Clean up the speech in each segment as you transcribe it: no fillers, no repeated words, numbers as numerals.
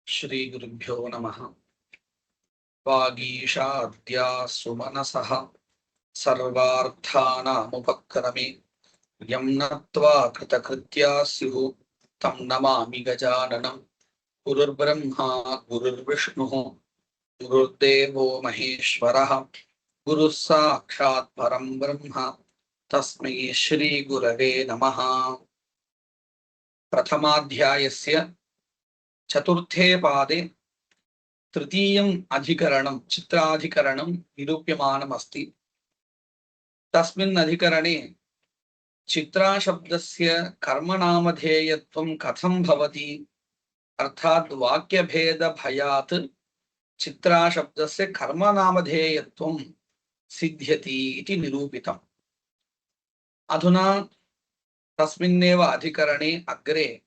श्री गुरुभ्यो नमः। वागीशाद्या सुमनसः सर्वार्थानामुपक्रमे यं नत्वा कृतकृत्या स्युः तं नमामि गजाननं। गुरुर्ब्रह्मा गुरुर्विष्णुः गुरुर्देवो महेश्वरः गुरुः साक्षात् परं ब्रह्म तस्मै श्री गुरवे नमः। प्रथमाध्यायस्य चतुर्थे पादे तृतीयम् अधिकरणं चित्राधिकरणं निरूप्यमानमस्ति। तस्मिन् अधिकरणे चित्राशब्दस्य कर्मनामधेयत्वं कथं भवति, अर्थात् वाक्यभेदभयात् चित्राशब्दस्य कर्मनामधेयत्वं सिद्ध्यति इति निरूपितम्। अधुना तस्मिन्नेव अधिकरणे अग्रे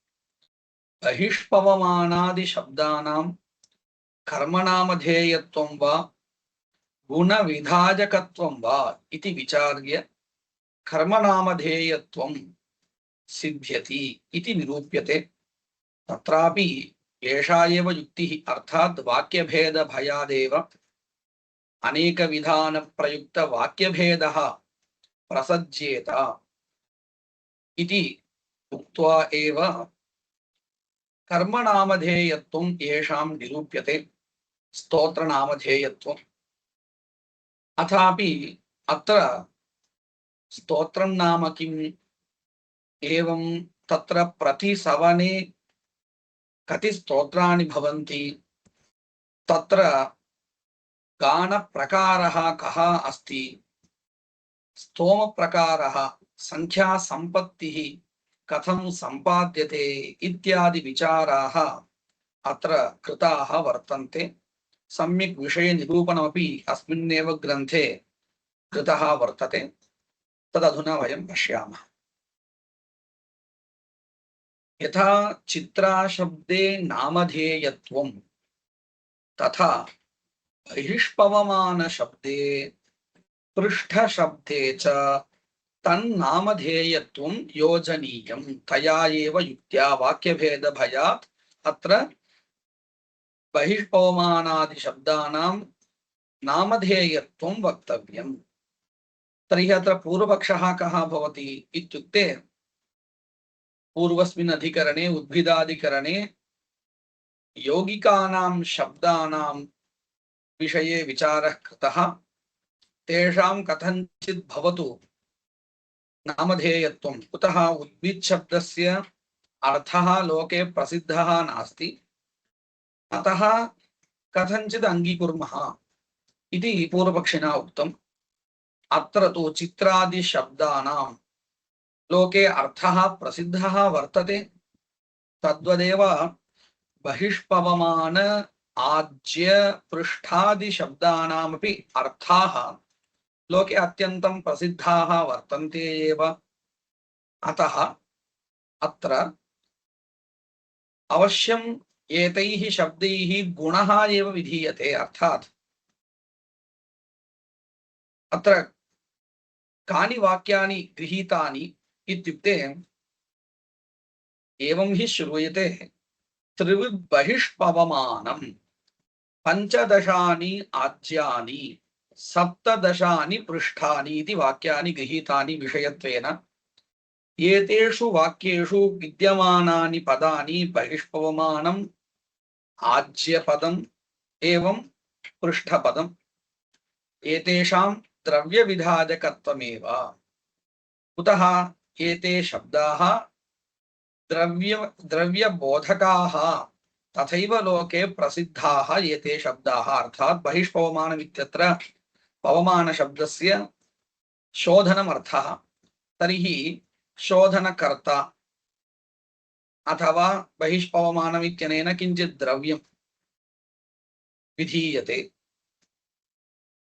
बहिष्पवमानादिशब्दानां कर्मनामधेयत्वं वा गुणविधाजकत्वं वा इति विचार्य कर्मनामधेयत्वं सिद्ध्यति इति निरूप्यते। तत्रापि एषा एव युक्तिः, अर्थात् वाक्यभेदभयादेव अनेकविधानप्रयुक्तवाक्यभेदः प्रसज्येत इति उक्त्वा एव कर्मनामधेयत्वं येषां निरूप्यते, स्तोत्रनामधेयत्वम्। अथापि अत्र स्तोत्रं नाम किम्, एवं तत्र प्रतिसवने कति स्तोत्राणि भवन्ति, तत्र गानप्रकारः कः अस्ति, स्तोमप्रकारः, संख्यासम्पत्तिः कथं सम्पाद्यते इत्यादि विचाराः अत्र कृताः वर्तन्ते। सम्यक् विषयनिरूपणमपि अस्मिन्नेव ग्रन्थे कृतः वर्तते। तदधुना वयं पश्यामः। यथा चित्राशब्दे नामधेयत्वं तथा बहिष्पवमानशब्दे पृष्ठशब्दे च तन्नामधेयत्वं योजनीयं। तया एव युक्त्या वाक्यभेदभयात् अत्र बहिष्पवमानादिशब्दानां नामधेयत्वं वक्तव्यम्। तर्हि अत्र पूर्वपक्षः कः भवति इत्युक्ते, पूर्वस्मिन् अधिकरणे उद्भिदाधिकरणे यौगिकानां शब्दानां विषये विचारः कृतः। तेषां कथञ्चित् भवतु नामधेयत्वं। कुतः? उद्भिद शब्दस्य अर्थः लोके प्रसिद्धः नास्ति, अतः कथञ्चित् अङ्गीकुर्मः इति पूर्वपक्षिणा उक्तम्। अत्र तु चित्रादिशब्दानां लोके अर्थः प्रसिद्धः वर्तते। तद्वदेव बहिष्पवमान आज्य पृष्ठादिशब्दानामपि अर्थाः लोके अत्यन्तं प्रसिद्धाः वर्तन्ते एव। अतः अत्र अवश्यम् एतैः शब्दैः गुणः एव विधीयते। अर्थात् अत्र कानि वाक्यानि गृहीतानि इत्युक्ते, एवं हि श्रूयते, त्रिविद् बहिष्पवमानं पंचदशानि आज्यानि सप्तदशानि पृष्ठानि इति वाक्यानि गृहीतानि विषयत्वेन। एतेषु वाक्येषु विद्यमानानि पदानि बहिष्पवमानम्, आज्यपदम् एवं पृष्ठपदम्, एतेषां द्रव्यविधाजकत्वमेव। कुतः? एते शब्दाः द्रव्यबोधकाः तथैव लोके प्रसिद्धाः एते शब्दाः। अर्थात् बहिष्पवमानमित्यत्र पवमानशब्दस्य शोधनमर्थः। तर्हि शोधनकर्ता अथवा बहिष्पवमानमित्यनेन किञ्चित् द्रव्यं विधीयते।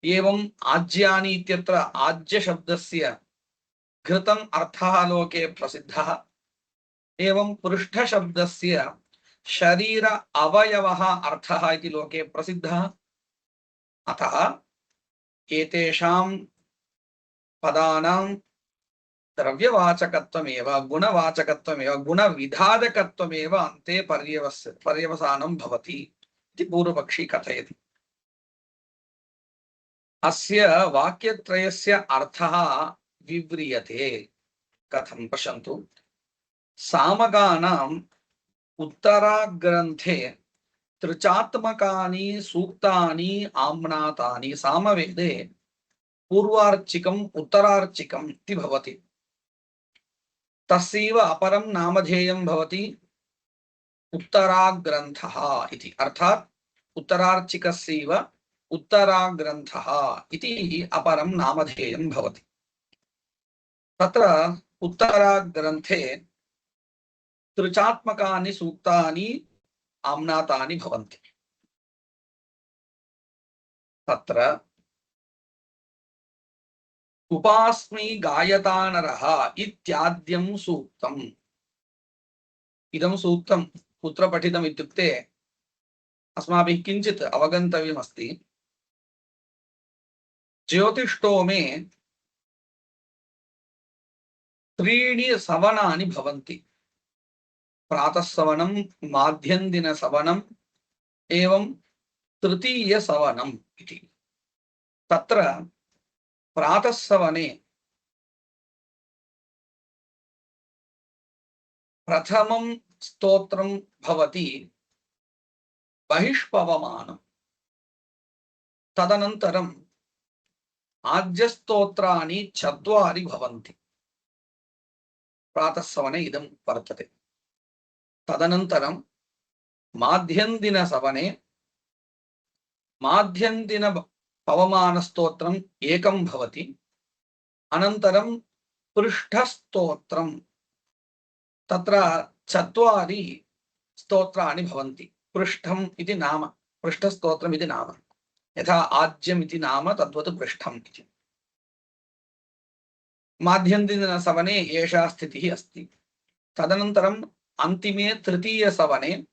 एवं आज्यानि इत्यत्र आज्यशब्दस्य घृतम् अर्थः लोके प्रसिद्धः। एवं पृष्ठशब्दस्य शरीर अवयवः अर्थः इति लोके प्रसिद्धः। अतः एतेषां पदानां द्रव्यवाचकत्वमेव गुणवाचकत्वमेव गुणविधादकत्वमेव अन्ते पर्यवसानं भवति इति पूर्वपक्षी कथयति। अस्य वाक्यत्रयस्य अर्थः विव्रियते। कथं पश्यन्तु। सामगानाम् उत्तराग्रन्थे त्रिचात्मकानि सूक्तानि आम्नातानि सामवेदे पूर्वार्चिकम् उत्तरार्चिकम् इति भवति। तस्यैव अपरं नामधेयं भवति उत्तराग्रन्थः इति। अर्थात् उत्तरार्चिकस्यैव उत्तराग्रन्थः इति अपरं नामधेयं भवति। तत्र उत्तराग्रन्थे त्रिचात्मकानि सूक्तानि आम्नातानि भवन्ति। तत्र उपास्मि गायतानरः इत्याद्यं सूक्तम्। इदं सूक्तं कुत्र पठितम् इत्युक्ते अस्माभिः किञ्चित् अवगन्तव्यमस्ति। ज्योतिष्टोमे त्रीणि सवनानि भवन्ति। प्रातःसवनं, माध्यन्दिनसवनम् एवं तृतीयसवनम् इति। तत्र प्रातःसवने प्रथमं स्तोत्रं भवति बहिष्पवमानम्। तदनन्तरम् आद्यस्तोत्राणि चत्वारि भवन्ति। प्रातःसवने इदं वर्तते। तदनन्तरं माध्यन्दिनसवने माध्यन्दिन पवमानस्तोत्रम् एकं भवति। अनन्तरं पृष्ठस्तोत्रं, तत्र चत्वारि स्तोत्राणि भवन्ति। पृष्ठम् इति नाम, पृष्ठस्तोत्रम् इति नाम। यथा आज्यम् इति नाम तद्वत् पृष्ठम् इति। माध्यन्दिनसवने एषा स्थितिः अस्ति। तदनन्तरम् अन्तिमे तृतीयसवने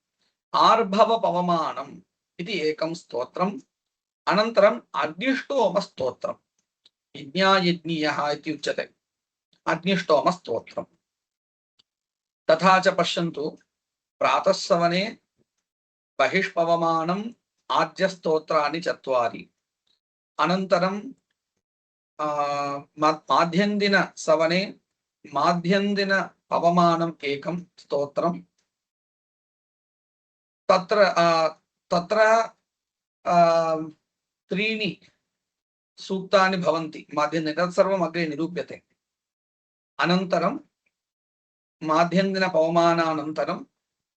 आर्भवपवमानम् इति एकं स्तोत्रम्। अनन्तरम् अग्निष्टोमस्तोत्रम्, यज्ञायज्ञीयः इति उच्यते, अग्निष्टोमस्तोत्रम्। तथा च पश्यन्तु, प्रातःसवने बहिष्पवमानम् आद्यस्तोत्राणि चत्वारि। अनन्तरं माध्यन्दिनसवने माध्यन्दिनपवमानम् एकं स्तोत्रम्। तत्र त्रीणि सूक्तानि भवन्ति माध्यन्दिने, तत्सर्वम् अग्रे निरूप्यते। अनन्तरं माध्यन्दिनपवमानानन्तरं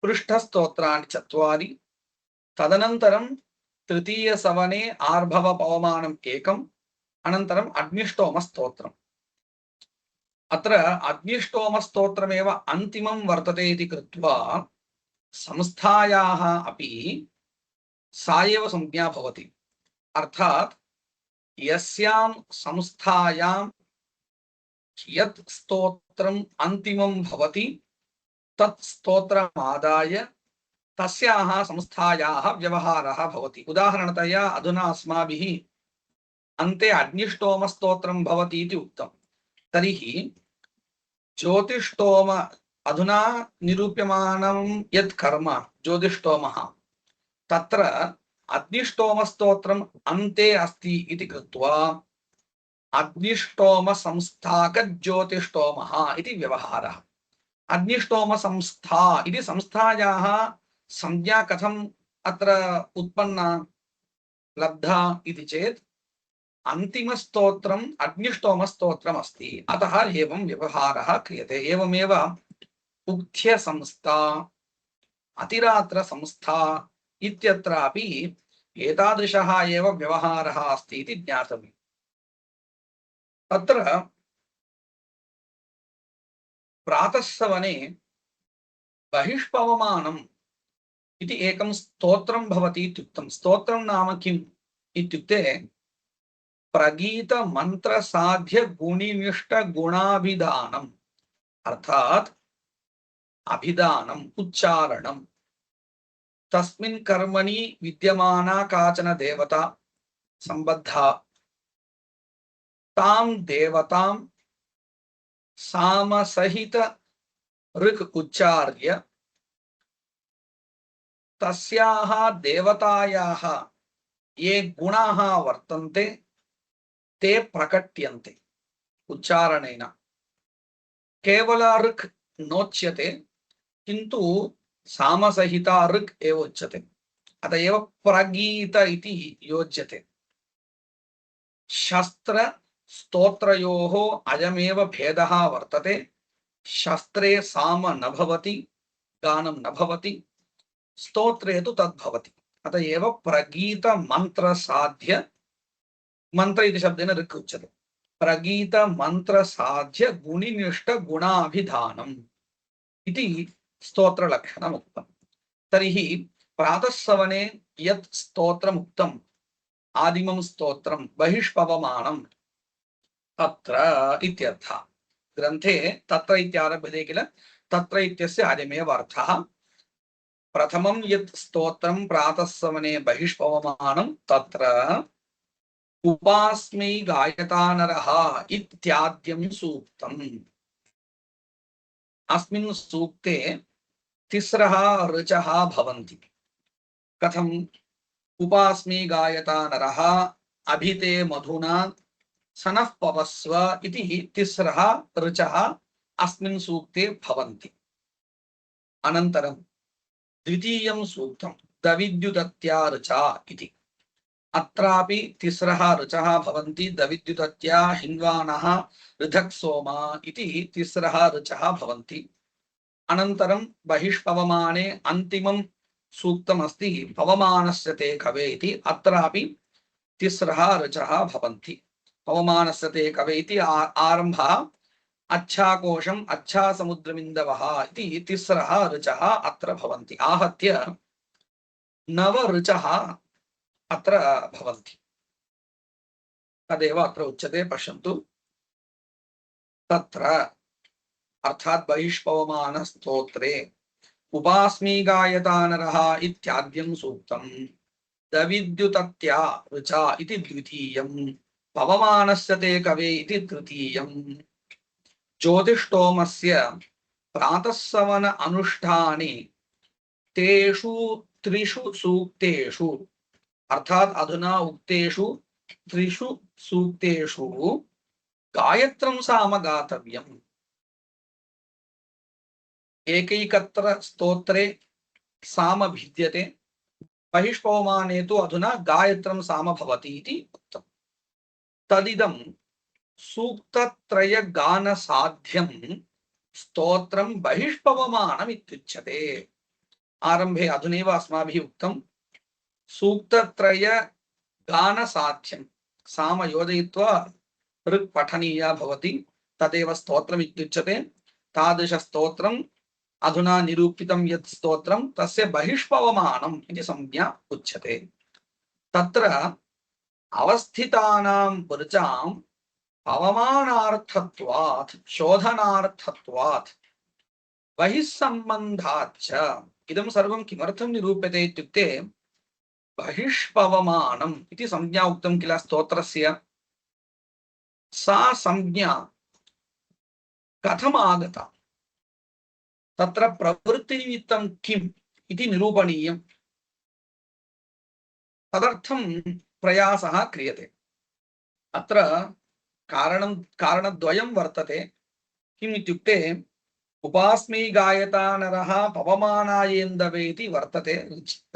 पृष्ठस्तोत्राणि चत्वारि। तदनन्तरं तृतीयसवने आर्भवपवमानम् एकम्। अनन्तरम् अग्निष्टोमस्तोत्रम्। अत्र अग्निष्टोमस्तोत्रमेव अन्तिमं वर्तते इति कृत्वा संस्थायाः अपि सा एव संज्ञा भवति। अर्थात् यस्यां संस्थायां यत् स्तोत्रम् अन्तिमं भवति तत् स्तोत्रमादाय तस्याः संस्थायाः व्यवहारः भवति। उदाहरणतया अधुना अस्माभिः अन्ते अग्निष्टोमस्तोत्रं भवति इति उक्तं। तर्हि ज्योतिष्टोम, अधुना निरूप्यमानं यत् कर्म ज्योतिष्टोमः, तत्र अग्निष्टोमस्तोत्रम् अन्ते अस्ति इति कृत्वा अग्निष्टोमसंस्थाकज्योतिष्टोमः इति व्यवहारः। अग्निष्टोमसंस्था इति संस्थायाः संज्ञा कथम् अत्र उत्पन्ना लब्धा इति चेत् अन्तिमस्तोत्रम् अग्निष्टोमस्तोत्रम् अस्ति, अतः एवं व्यवहारः क्रियते। एवमेव उक्थ्यसंस्था, अतिरात्रसंस्था इत्यत्रापि एतादृशः एव व्यवहारः अस्ति इति ज्ञातव्यम्। तत्र प्रातःसवने बहिष्पवमानम् इति एकं स्तोत्रं भवति इत्युक्तं। स्तोत्रं नाम किम् इत्युक्ते प्रगीतमन्त्रसाध्यगुणिनिष्ठगुणाभिधानम्, अर्थात् अभिधानम्, उच्चारणम्। तस्मिन् कर्मणि विद्यमाना काचन देवता सम्बद्धा, तां देवतां सामसहित ऋक् उच्चार्य तस्याः देवतायाः ये गुणाः वर्तन्ते ते प्रकट्यन्ते उच्चारणेन। केवल ऋक् नोच्यते किन्तु सामसहिता ऋक् एव उच्यते, अत एव प्रगीत इति योज्यते। शस्त्र स्तोत्रयोः अयमेव भेदः वर्तते। शस्त्रे साम न भवति, गानं न भवति, स्तोत्रे तु तद्भवति। अत एव प्रगीत मंत्र साध्य, मंत्र इति शब्देन ऋक् उच्यते, प्रगीत मंत्र साध्य गुणिनिष्ठ गुणाभिधानम् इति स्तोत्रलक्षणम् उक्तम्। तर्हि प्रातःसवने यत् स्तोत्रमुक्तम् आदिमं स्तोत्रं बहिष्पवमानं तत्र इत्यर्थः। ग्रन्थे तत्र इत्यारभ्यते किल, तत्र इत्यस्य आदिमेव अर्थः। प्रथमं यत् स्तोत्रं प्रातःसवने बहिष्पवमानं तत्र उपास्मै गायतानरः इत्याद्यं सूक्तम्। अस्मिन् सूक्ते तिस्रः ऋचः भवन्ति। कथम्? उपास्मै गायतानरः, अभिते मधुना, सनः पवस्व इति तिस्रः ऋचः अस्मिन् सूक्ते भवन्ति। अनन्तरं द्वितीयं सूक्तं दविद्युदत्या ऋचा इति। अत्रापि तिस्रः ऋचः भवन्ति। दविद्युदत्या हिन्वानः ऋधक् सोमा इति तिस्रः ऋचः भवन्ति। अनन्तरं बहिष्पवमाने अन्तिमं सूक्तमस्ति पवमानस्य ते कवे इति। अत्रापि तिस्रः ऋचः भवन्ति। पवमानस्य ते कवे इति आरम्भः अच्छाकोशम् अच्छा समुद्रमिन्दवः इति तिस्रः ऋचः अत्र भवन्ति। आहत्य नव ऋचः अत्र भवन्ति। तदेव अत्र उच्यते, पश्यन्तु। तत्र अर्थात् बहिष्पवमान स्तोत्रे उपास्मै गायतानरः इत्याद्यं सूक्तं, दविद्युतत्या ऋचा इति द्वितीयं, पवमानस्य ते कवे इति तृतीयं। ज्योतिष्टोमस्य प्रातःसवन अनुष्ठाने तेषु त्रिषु सूक्तेषु, अर्थात् अधुना उक्तेषु त्रिषु सूक्तेषु गायत्रं साम गातव्यम्। एकैकत्र स्तोत्रे साम भिद्यते, बहिष्पवमाने तु अधुना गायत्रं साम भवति इति उक्तम्। तदिदं सूक्तत्रय गान साध्यं स्तोत्रं बहिष्पवमानम् इत्युच्यते। आरंभे अधुनैव अस्माभिः उक्तं सूक्तत्रय गान साध्यं, साम योजयित्वा ऋक् पठनीया भवति, तदेव स्तोत्रम् इत्युच्यते। तादृश स्तोत्रम् अधुना निरूपितं यत् स्तोत्रं तस्य बहिष्पवमानम् इति संज्ञा उच्यते। तत्र अवस्थितानां ऋचां पवमानार्थत्वात् शोधनार्थत्वात् बहिस्सम्बन्धात् च इदं सर्वं किमर्थं निरूप्यते इत्युक्ते बहिष्पवमानम् इति संज्ञा उक्तं किल स्तोत्रस्य। सा संज्ञा कथम् आगता, तत्र प्रवृत्तिनिमित्तं किम् इति निरूपणीयम्। तदर्थं प्रयासः क्रियते। अत्र कारणद्वयं वर्तते। किम् इत्युक्ते उपास्मै गायतानरः पवमानायेन्दवे इति वर्तते,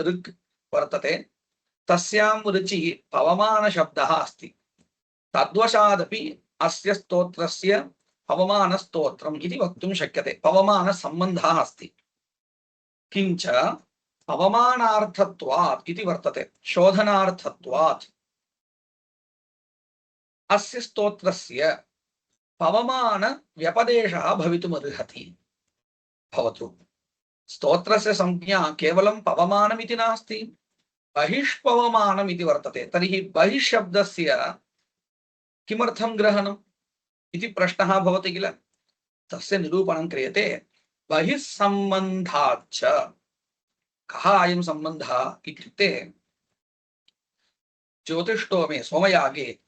ऋक् वर्तते, तस्यां ऋचि पवमानशब्दः अस्ति। तद्वशादपि अस्य स्तोत्रस्य पवमानस्तोत्रम् इति वक्तुं शक्यते। पवमानसम्बन्धः अस्ति, किञ्च पवमानार्थत्वात् इति वर्तते, शोधनार्थत्वात्। अस्य स्तोत्रस्य पवमान व्यपदेशः भवितुमर्हति। भवतु स्तोत्रस्य संज्ञा केवलं पवमानमिति नास्ति, बहिष्पवमानम् इति वर्तते। तर्हि बहिःशब्दस्य किमर्थं ग्रहणम् इति प्रश्नः भवति किल। तस्य निरूपणं क्रियते बहिस्सम्बन्धाच्च। कः अयं सम्बन्धः इत्युक्ते ज्योतिष्टोमे सोमयागे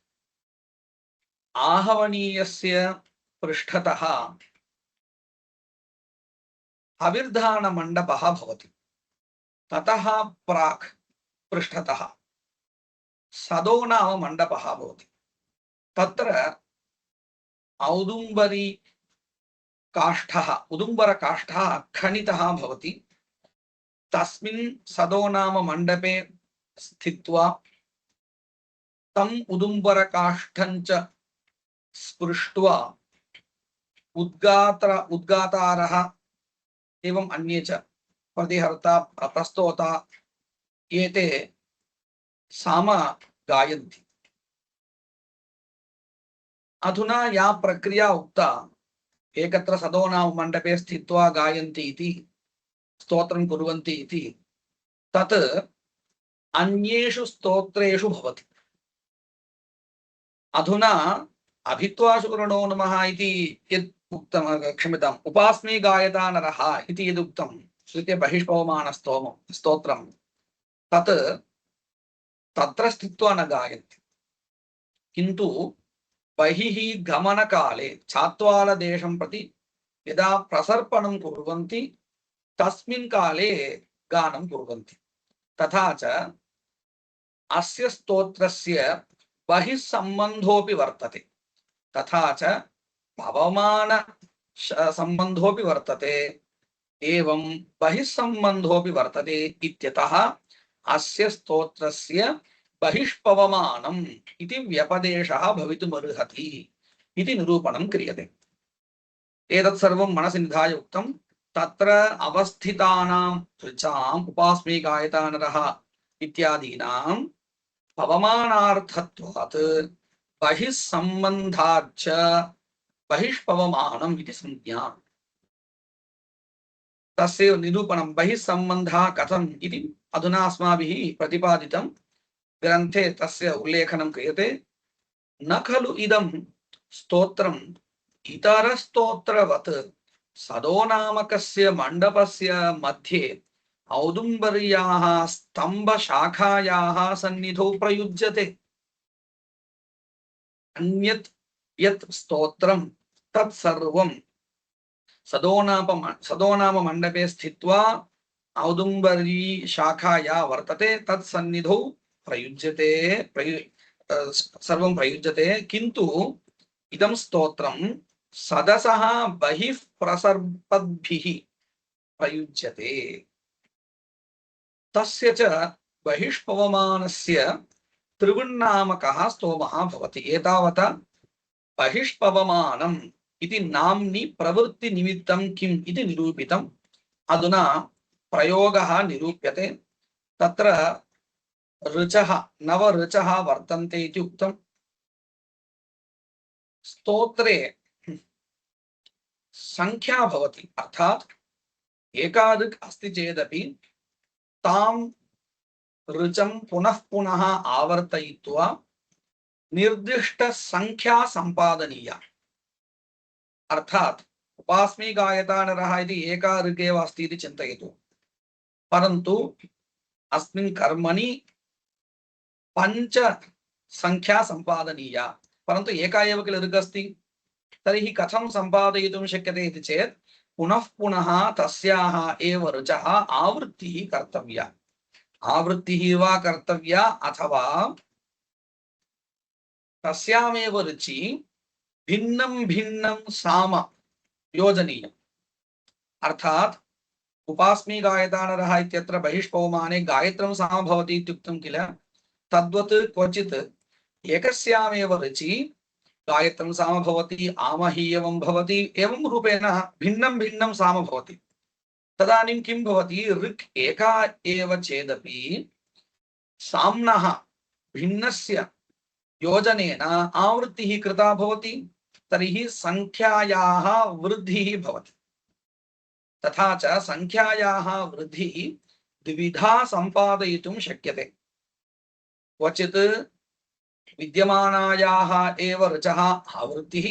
आहवनीयस्य पृष्ठतः अविर्धानमण्डपः भवति। ततः प्राक् पृष्ठतः सदोनाममण्डपः भवति। तत्र औदुम्बरी काष्ठः उदुम्बरकाष्ठः खनितः भवति। तस्मिन् सदोनाममण्डपे स्थित्वा तम् उदुम्बरकाष्ठं च स्पृष्ट्वा उद्गातारः एवं अन्ये च प्रतिहर्ता प्रस्तोता एते साम गायन्ति। अधुना या प्रक्रिया उक्ता एकत्र सदोनाममण्डपे स्थित्वा गायन्ति इति स्तोत्रं कुर्वन्ति इति तत् अन्येषु स्तोत्रेषु भवति। अधुना अभित्वा शुकर्णो नमः इति यत् उक्तं, क्षम्यताम्, उपास्मी गायता नरः इति यदुक्तं श्रुत्य बहिष्पवमान स्तोत्रं तत् तत्र स्थित्वा न गायन्ति। किन्तु बहिः गमनकाले चात्वालदेशं प्रति यदा प्रसर्पणं कुर्वन्ति तस्मिन् काले गानं कुर्वन्ति। तथा च अस्य स्तोत्रस्य बहिः सम्बन्धोऽपि वर्तते, तथा च पवमान सम्बन्धोऽपि वर्तते, एवं बहिः सम्बन्धोऽपि वर्तते इत्यतः अस्य स्तोत्रस्य बहिष्पवमानम् इति व्यपदेशः भवितुमर्हति इति निरूपणं क्रियते। एतत् सर्वं मनसि निधाय उक्तं। तत्र अवस्थितानां ऋचाम् उपास्मी गायता नरः इत्यादीनां पवमानार्थत्वात् बहिः सम्बन्धाच्च बहिष्पवमानम् इति संज्ञा। तस्य निरूपणं बहिः सम्बन्धः कथम् इति अधुना अस्माभिः प्रतिपादितं। ग्रन्थे तस्य उल्लेखनं क्रियते। न खलु इदं स्तोत्रम् इतरस्तोत्रवत् सदोनामकस्य मण्डपस्य मध्ये औदुम्बर्याः स्तम्भशाखायाः सन्निधौ प्रयुज्यते। अन्यत् यत् स्तोत्रं तत्सर्वं सदोनाममण्डपे स्थित्वा औदुम्बरी शाखाया वर्तते तत्सन्निधौ प्रयुज्यते, सर्वं प्रयुज्यते। किन्तु इदं स्तोत्रं सदसः बहिः प्रसर्पद्भिः प्रयुज्यते। तस्य च बहिष्पवमानस्य त्रिवृन्नामकः स्तोमः भवति। एतावता बहिष्पवमानम् इति नाम्नि प्रवृत्तिनिमित्तं किम् इति निरूपितम्। अधुना प्रयोगः निरूप्यते। तत्र ऋचः नवऋचः वर्तन्ते इति उक्तम्। स्तोत्रे संख्या भवति, अर्थात् एकादृक् अस्ति चेदपि तां ऋचं पुनः पुनः आवर्तयित्वा निर्दिष्ट संख्या संपादनीया। अर्थात् उपास्मी गायता नरः इति एका ऋक् एव अस्ति इति चिन्तयतु, परन्तु अस्मिन् कर्मणि पञ्च संख्या संपादनीया, परन्तु एका एव किल ऋक् अस्ति। तर्हि कथं सम्पादयितुं शक्यते इति चेत् पुनः पुनः तस्याः एव ऋचः आवृत्तिः कर्तव्या। आवृत्तिः वा कर्तव्या अथवा तस्यामेव ऋचि भिन्नं भिन्नं साम योजनीयम्। अर्थात् उपास्मी गायता नरः इत्यत्र बहिष्पवमाने गायत्रं साम भवति इत्युक्तं किल, तद्वत् क्वचित् एकस्यामेव ऋचि गायत्रं साम भवति, आमहीयवं भवति, एवं रूपेण भिन्नं भिन्नं साम भवति। तदानीं किं भवति, ऋक् एका एव चेदपि साम्नः भिन्नस्य योजनेन आवृत्तिः कृता भवति, तर्हि संख्यायाः वृद्धिः भवति। तथा च संख्यायाः वृद्धिः द्विविधा सम्पादयितुं शक्यते। क्वचित् विद्यमानायाः एव ऋचः आवृत्तिः,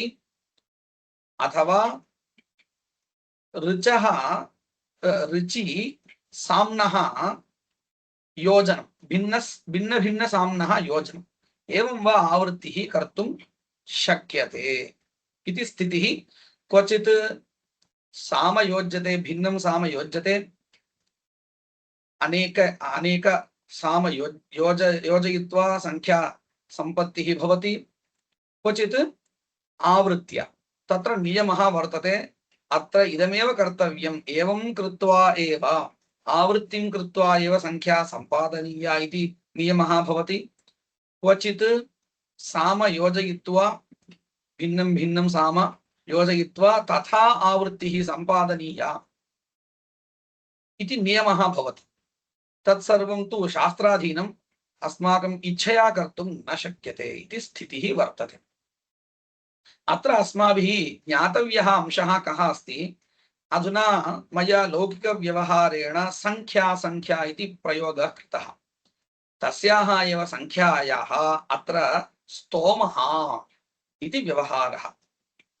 अथवा ऋचः ऋचि साम्नः योजनं, भिन्न भिन्न साम्नः योजनं, एवं वा आवृत्तिः कर्तुं शक्यते इति स्थितिः। क्वचित् साम योज्यते, भिन्नं साम योज्यते, अनेक अनेक साम योजयित्वा संख्या संपत्तिः भवति। क्वचित् आवृत्य, तत्र नियमः वर्तते, अत्र इदमेव कर्तव्यम्, एवं कृत्वा एव आवृत्तिं कृत्वा एव संख्या सम्पादनीया इति नियमः भवति। क्वचित् साम योजयित्वा, भिन्नं भिन्नं साम योजयित्वा तथा आवृत्तिः सम्पादनीया इति नियमः भवति। तत्सर्वं तु शास्त्राधीनम्, अस्माकम् इच्छया कर्तुं न शक्यते इति स्थितिः वर्तते। अत्र अस्माभिः ज्ञातव्यः अंशः कः अस्ति? अधुना मया लौकिकव्यवहारेण संख्या इति प्रयोगः कृतः। तस्याः एव संख्यायाः अत्र स्तोमः इति व्यवहारः।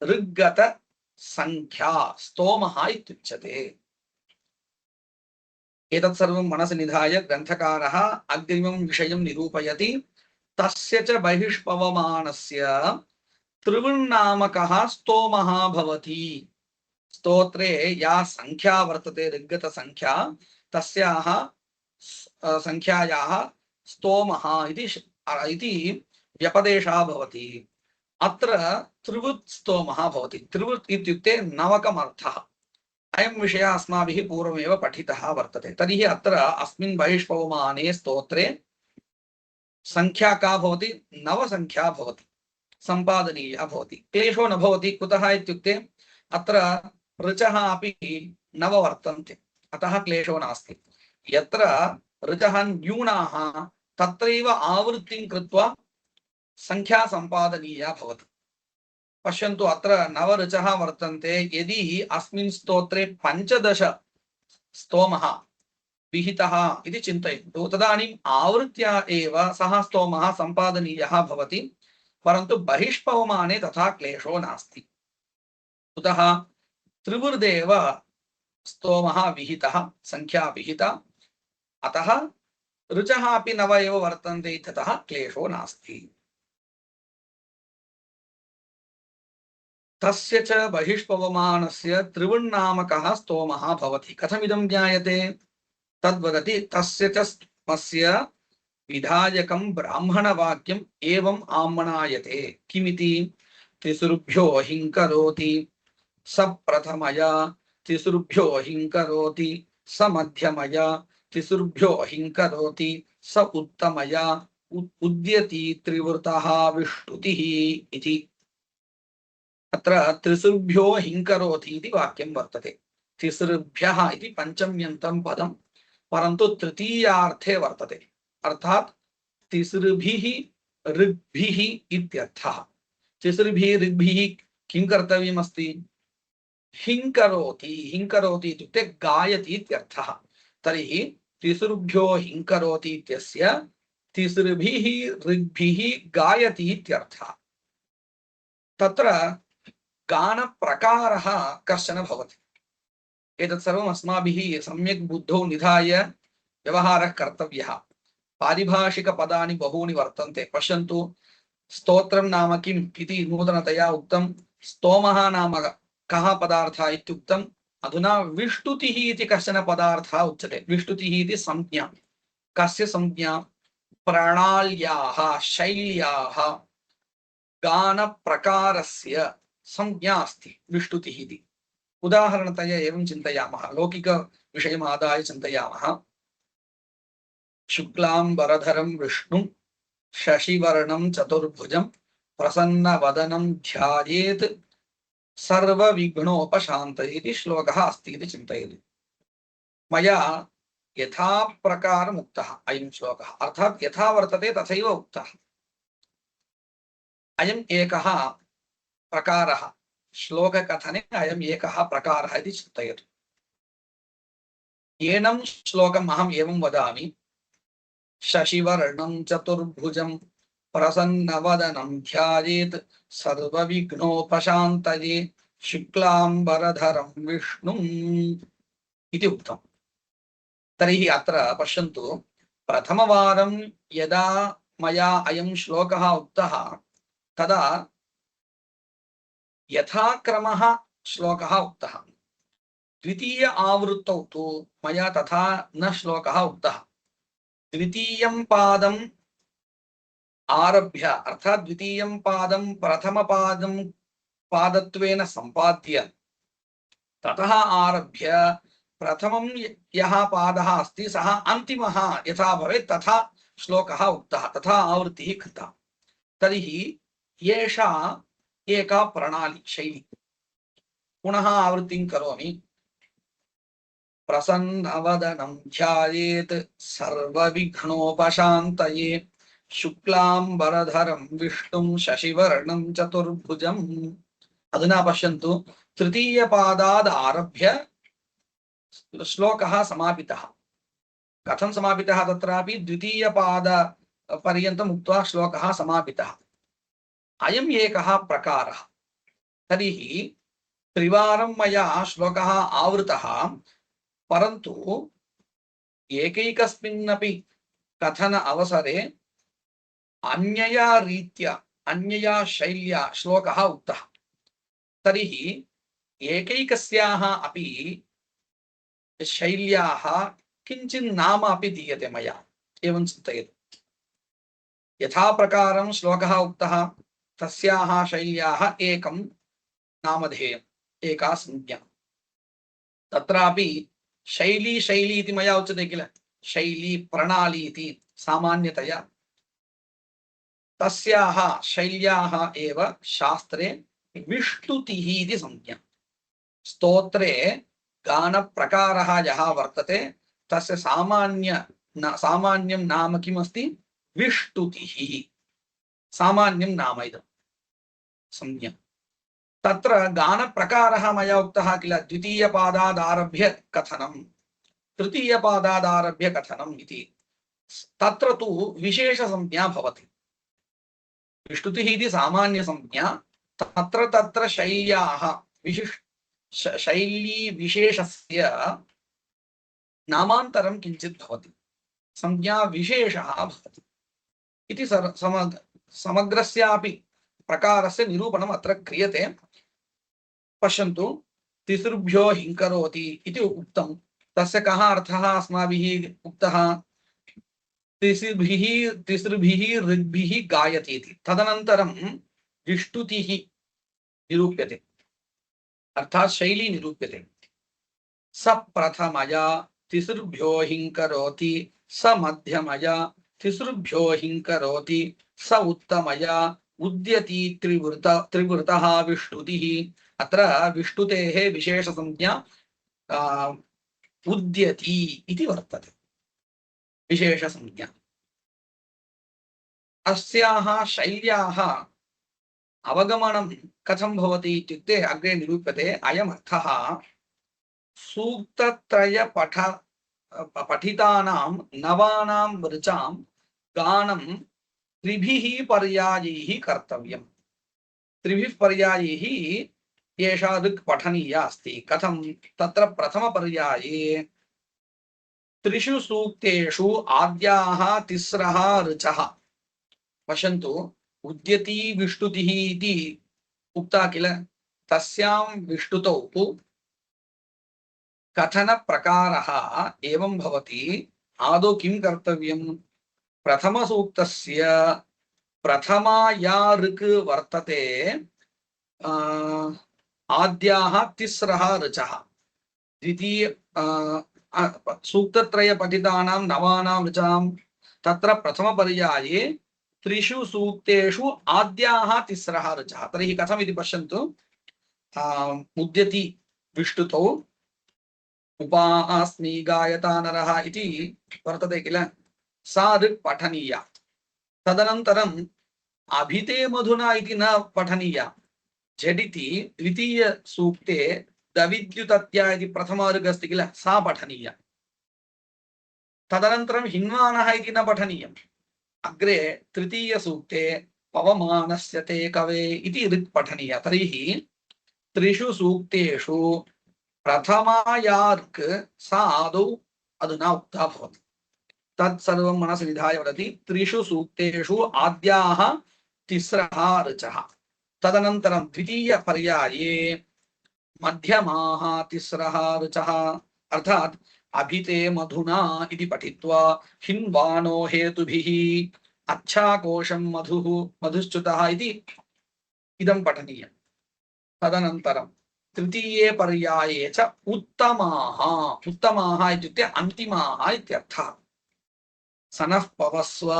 ऋग्गत संख्या स्तोमः इत्युच्यते। एतत् सर्वं मनसि निधाय ग्रन्थकारः अग्रिमं विषयं निरूपयति। तस्य च बहिष्पवमानस्य त्रिवृन्नामकः स्तोमः भवति। स्तोत्रे या संख्या वर्तते, ऋग्गत संख्या, तस्याः संख्यायाः स्तोमः इति व्यपदेशः भवति। अत्र त्रिवृत् स्तोमः भवति। त्रिवृत् इत्युक्ते नवकमर्थः। अयं विषयः अस्माभिः पूर्वमेव पठितः वर्तते। तर्हि अत्र अस्मिन् बहिष्पवमाने स्तोत्रे संख्या का भवति? नवसंख्या भवति, सम्पादनीया भवति। क्लेशो न भवति। कुतः इत्युक्ते अत्र ऋचः अपि नव वर्तन्ते, अतः क्लेशो नास्ति। यत्र ऋचः न्यूनाः तत्रैव आवृत्तिं कृत्वा संख्या सम्पादनीया भवति। पश्यन्तु, अत्र नव ऋचः वर्तन्ते। यदि अस्मिन् स्तोत्रे 15 स्तोमः विहितः इति चिन्तयन्तु, तदानीम् आवृत्त्या एव सः स्तोमः सम्पादनीयः भवति। परन्तु बहिष्पवमाने तथा क्लेशो नास्ति। कुतः? त्रिवृदेव स्तोमः विहितः, संख्या विहिता, अतः ऋचः अपि नव एव वर्तन्ते इत्यतः क्लेशो नास्ति। तस्य च बहिष्पवमानस्य त्रिवृन्नामकः स्तोमः भवति। कथमिदं ज्ञायते? तद्वदति। तस्य च स्तोमस्य विधायकं ब्राह्मणवाक्यम् एवम् आम्नायते। किमिति? तिसृभ्यो हिंकरोति, स प्रथमया तिसृभ्यो हिंकरोति, स मध्यमया तिसृभ्यो हिंकरोति, स उत्तमया उद्यति त्रिवृतः विष्टुतिः इति। अत्र त्रिसृभ्यो हिंकरोति इति वाक्यं वर्तते। तिसृभ्यः इति पञ्चम्यन्तं पदं, परन्तु तृतीयार्थे वर्तते। अर्थात् तिसृभिः ऋग्भिः इत्यर्थः। तिसृभिः ऋग्भिः किं कर्तव्यमस्ति? हिंकरोति। हिंकरोति इत्युक्ते गायति इत्यर्थः। तर्हि तिसृभ्यो हिंकरोति इत्यस्य तिसृभिः ऋग्भिः गायति इत्यर्थः। तत्र गानप्रकारः कश्चन भवति। एतत् सर्वम् अस्माभिः सम्यक् बुद्धौ निधाय व्यवहारः कर्तव्यः। पारिभाषिकपदानि बहूनि वर्तन्ते। पश्यन्तु, स्तोत्रं नाम किम् इति नूतनतया उक्तं। स्तोमः नाम कः पदार्थः इत्युक्तम्। अधुना विष्टुतिः इति कश्चन पदार्थः उच्यते। विष्टुतिः इति संज्ञा। कस्य संज्ञा? प्रणाल्याः, शैल्याः, गानप्रकारस्य संज्ञा अस्ति विष्टुतिः इति। उदाहरणतया एवं चिन्तयामः, लौकिकविषयम् आदाय चिन्तयामः। शुक्लाम्बरधरं विष्णुं शशिवर्णं चतुर्भुजं प्रसन्नवदनं ध्यायेत् सर्वविघ्नोपशान्तये इति श्लोकः अस्ति इति चिन्तयतु। मया यथा प्रकारम् उक्तः अयं श्लोकः, अर्थात् यथा वर्तते तथैव उक्तः। अयम् एकः प्रकारः, श्लोककथने अयम् एकः प्रकारः इति चिन्तयतु। एनं श्लोकम् अहम् एवं वदामि। शशिवर्णं चतुर्भुजं प्रसन्नवदनं ध्यायेत् सर्वविघ्नोपशान्तये शुक्लाम्बरधरं विष्णुम् इति उक्तम्। तर्हि अत्र पश्यन्तु, प्रथमवारं यदा मया अयं श्लोकः उक्तः तदा यथाक्रमः श्लोकः उक्तः। द्वितीय आवृत्तौ तु मया तथा न श्लोकः उक्तः। द्वितीयं पादम् आरभ्य अर्थात् द्वितीयं पादं प्रथमपादं पादत्वेन सम्पाद्य ततः आरभ्य प्रथमं यः पादः अस्ति सः अन्तिमः यथा भवेत् तथा श्लोकः उक्तः, तथा आवृत्तिः कृता। तर्हि एषा एका प्रणाली शैली। पुनः आवृत्तिं करोमि। प्रसन्नवदनं ध्यायेत् सर्वविघ्नोपशान्तये शुक्लाम्बरधरं विष्णुं शशिवर्णं चतुर्भुजम्। अधुना पश्यन्तु, तृतीयपादाद् आरभ्य श्लोकः समापितः। कथं समापितः? तत्रापि द्वितीयपादपर्यन्तम् उक्त्वा श्लोकः समापितः। अयम् एकः प्रकारः। तर्हि त्रिवारं मया श्लोकः आवृतः, परन्तु एकैकस्मिन्नपि कथन अवसरे अन्यया रीत्या अन्यया शैल्या श्लोकः उक्तः। तर्हि एकैकस्याः अपि शैल्याः किञ्चित् नाम अपि दीयते मया। एवं चिन्तयतु। यथा प्रकारं श्लोकः उक्तः तस्याः शैल्याः एकं नामधेयम्, एका संज्ञा। तत्रापि शैली शैली इति मया उच्यते किल, शैली प्रणाली इति सामान्यतया। तस्याः शैल्याः एव शास्त्रे विष्टुतिः इति संज्ञा। स्तोत्रे गानप्रकारः यः वर्तते तस्य सामान्यं नाम किमस्ति? विष्टुतिः। सामान्यं नाम इदं संज्ञा। तत्र गानप्रकारः मया उक्तः किल, द्वितीयपादादारभ्य कथनं, तृतीयपादादारभ्य कथनम् इति। तत्र तु विशेषसंज्ञा भवति। विष्टुतिः इति सामान्यसंज्ञा, तत्र तत्र शैल्याः शैली विशेषस्य नामान्तरं किञ्चित् भवति, संज्ञा विशेषः भवति इति समग्रस्यापि प्रकारस्य निरूपणम् अत्र क्रियते। पश्यन्तु, तिसृभ्यो हिंकरोति इति उक्तं। तस्य कः अर्थः अस्माभिः उक्तः? तिसृभिः ऋग्भिः गायति इति। तदनन्तरं विष्टुतिः निरूप्यते, अर्थात् शैली निरूप्यते। स प्रथमया तिसृभ्यो हिंकरोति, स मध्यमया तिसृभ्यो हिंकरोति, स उत्तमया उद्यति त्रिवृतः विष्टुतिः। अत्र विष्टुतेः विशेषसंज्ञा उद्यति इति वर्तते, विशेषसंज्ञा। अस्याः शैल्याः अवगमनं कथं भवति इत्युक्ते अग्रे निरूप्यते। अयम् अर्थः सूक्तत्रय पठितानां नवानां ऋचां गानं त्रिभिः पर्यायैः कर्तव्यम्। त्रिभिः पर्यायैः एषा ऋक् पठनीया अस्ति। कथं? तत्र प्रथमपर्याये त्रिषु सूक्तेषु आद्याः तिस्रः ऋचः। पश्यन्तु, उद्यति विष्टुतिः इति उक्ता किल, तस्यां विष्टुतौ कथनप्रकारः एवं भवति। आदौ किं कर्तव्यं? प्रथमसूक्तस्य प्रथमा या ऋक् वर्तते, आद्याः तिस्रः ऋचः, द्वितीय सूक्तत्रय पठितानां नवानां ऋचां, तत्र प्रथमपर्याये त्रिषु सूक्तेषु आद्याः तिस्रः ऋचः। तर्हि कथम् इति पश्यन्तु। उद्यति विष्टुतौ उपास्मि गायता नरः इति वर्तते किल, सा ऋक् पठनीया। तदनन्तरम् अभिते मधुना इति न पठनीया। झटिति द्वितीय सूक्ते दविद्युतत्या इति प्रथमा ऋक् अस्ति किल, सा पठनीया। तदनन्तरं हिन्वानः इति न पठनीयम्। अग्रे तृतीय सूक्ते पवमानस्य ते कवे इति ऋक् पठनीया। तर्हि त्रिषु सूक्तेषु प्रथमा या ऋक् सा आदौ अधुना उक्ता भवति। तत्सर्वं मनसि निधाय वदति। त्रिषु सूक्तेषु आद्याः तिस्रः ऋचः। तदनन्तरं द्वितीयपर्याये मध्यमाः तिस्रः ऋचः अर्थात् अभिते मधुना इति पठित्वा हिन्वानो हेतुभिः अच्छाकोशं मधुः मधुश्च्युतः इति इदं पठनीयम्। तदनन्तरं तृतीये पर्याये च उत्तमाः उत्तमाः इत्युक्ते अन्तिमाः इत्यर्थः। सनः पवस्व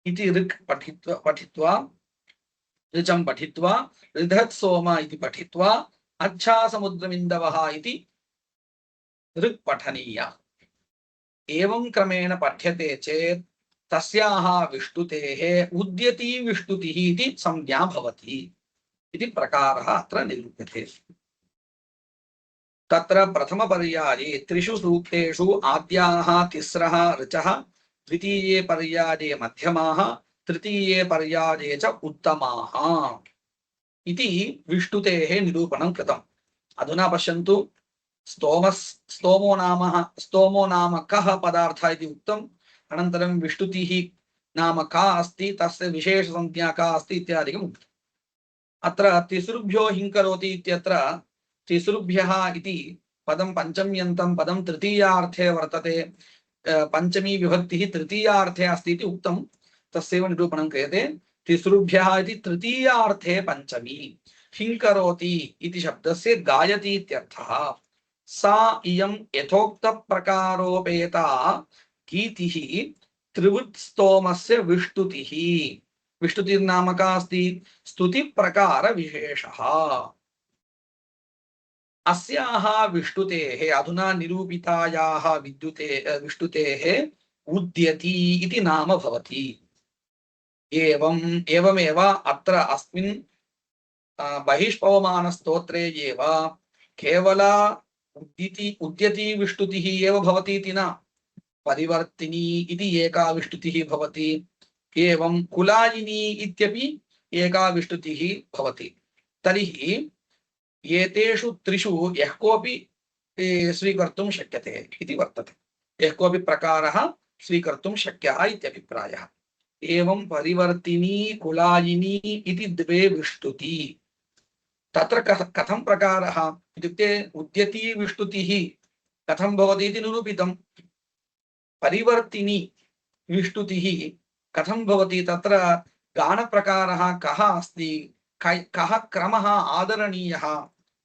इति ऋक् पठित्वा ऋचं पठित्वा ऋधत् सोम इति पठित्वा अच्छा समुद्रमिन्दवः इति ऋक् पठनीया। एवं क्रमेण पठ्यते चेत् तस्याः विष्टुतेः उद्यती विष्टुतिः इति संज्ञा भवति इति प्रकारः अत्र निरूप्यते। तत्र प्रथमपर्याये त्रिषु सूक्तेषु आद्याः तिस्रः ऋचः, द्वितीये पर्याये मध्यमाः, तृतीये पर्याये च उत्तमाः इति विष्टुतेः निरूपणं कृतम्। अधुना पश्यन्तु, स्तोमो नाम कः पदार्थः इति उक्तम्, अनन्तरं विष्टुतिः नाम का अस्ति, तस्य विशेषसंज्ञा का अस्ति इत्यादिकम् उक्तम्। अत्र तिसृभ्यो हिङ्करोति इत्यत्र तिसृभ्यः इति पदं पञ्चम्यन्तं पदं तृतीयार्थे वर्तते, पंचमी विभक्तिः तृतीयार्थे अस्ति इति उक्तं, तस्यैव निरूपणं क्रियते। तिसृभ्यः इति तृतीयार्थे पंचमी, हिङ्करोति इति शब्दस्य गायति इत्यर्थः। सा इयं यथोक्तप्रकारोपेता गीतिः त्रिवृत्स्तोमस्य विष्टुतिः। विष्टुतिर्नाम का अस्ति? स्तुतिप्रकारविशेषः। अस्याः विष्टुतेः अधुना निरूपितायाः विष्टुतेः उद्यति इति नाम भवति। एवमेव अत्र अस्मिन् बहिष्पवमानस्तोत्रे एव केवल उद्यति विष्टुतिः एव भवति इति न, परिवर्तिनी इति एका विष्टुतिः भवति, एवं कुलायिनी इत्यपि एका विष्टुतिः भवति। तर्हि एतेषु त्रिषु यः कोऽपि स्वीकर्तुं शक्यते इति वर्तते, यः कोऽपि प्रकारः स्वीकर्तुं शक्यः इत्यभिप्रायः। एवं परिवर्तिनी कुलायिनी इति द्वे विष्टुति। तत्र कथं प्रकारः इत्युक्ते उद्यती विष्टुतिः कथं भवति इति निरूपितं, परिवर्तिनी विष्टुतिः कथं भवति, तत्र गानप्रकारः कः अस्ति, कः क्रमः आदरणीयः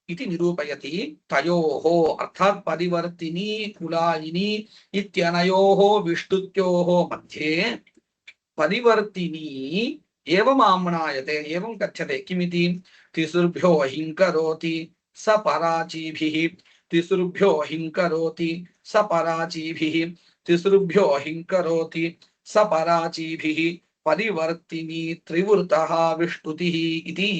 इति निरूपयति। तयोः अर्थात् परिवर्तिनी कुलायिनी इत्यनयोः विष्टुत्योः मध्ये परिवर्तिनी एवम् आम्नायते, एवं कथ्यते। किमिति? तिसृभ्यो हिङ्करोति स पराचीभिः, तिसृभ्यो हिङ्करोति स पराचीभिः, तिसृभ्यो हिङ्करोति स पराचीभिः परिवर्तिनी त्रिवृतः विष्टुतिः इति।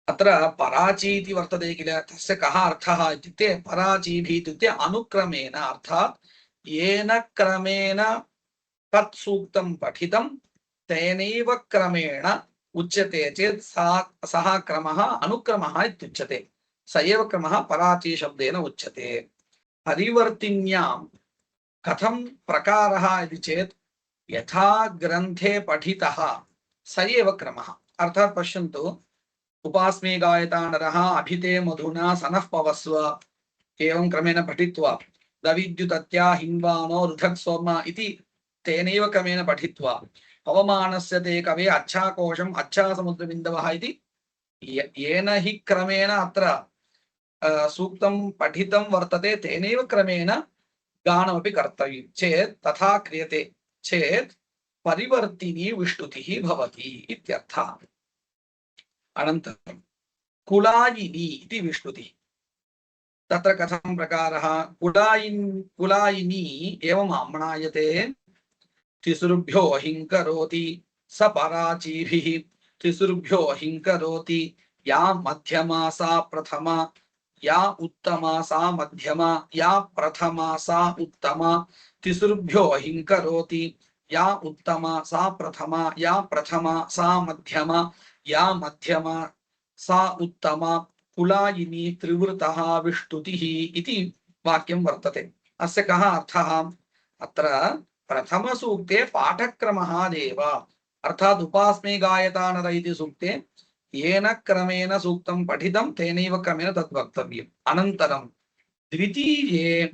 अत्र पराची इति वर्तते किल, तस्य कः अर्थः इत्युक्ते पराचीभिः इत्युक्ते अनुक्रमेण, अर्थात् येन क्रमेण तत् सूक्तं पठितं तेनैव क्रमेण उच्यते चेत् सः क्रमः अनुक्रमः इत्युच्यते, स एव क्रमः पराची शब्देन उच्यते। परिवर्तिन्यां कथं प्रकारः इति चेत् यथा ग्रन्थे पठितः स एव क्रमः। अर्थात् पश्यन्तु, उपास्मे गायता नरः अभिते मधुना सनः पवस्व एवं क्रमेण पठित्वा दविद्युतत्या हिन्वानो ऋधक् सोम इति तेनैव क्रमेण पठित्वा पवमानस्य ते कवे अच्छाकोशम् अच्छा समुद्रबिन्दवः इति येन हि क्रमेण अत्र सूक्तं पठितं वर्तते तेनैव क्रमेण गानमपि कर्तव्यं चेत् तथा क्रियते चेत् परिवर्तिनी विष्टुतिः भवति इत्यर्थः। अनन्तरं कुलायिनी इति विष्टुतिः। तत्र कथं प्रकारः? कुलायिनी एवम् आम्नायते। तिसृभ्यो हिङ्करोति स पराचीभिः, तिसृभ्यो हिङ्करोति या मध्यमा सा प्रथमा, या उत्तमा सा मध्यमा, या प्रथमा सा उत्तमा, तिसृभ्यो हिङ्करोति या उत्तमा सा प्रथमा, या प्रथमा सा मध्यमा, या मध्यमा सा उत्तमा, कुलायिनी त्रिवृतः विष्टुतिः इति वाक्यं वर्तते। अस्य कः अर्थः? अत्र प्रथम सूक्ते पाठक्रमः देव, अर्थात उपास्मे गायतानर इति सूक्ते येन क्रमेण सूक्तं पठितं तेनैव क्रमेण तद् वक्तव्यम्। अनन्तरं द्वितीये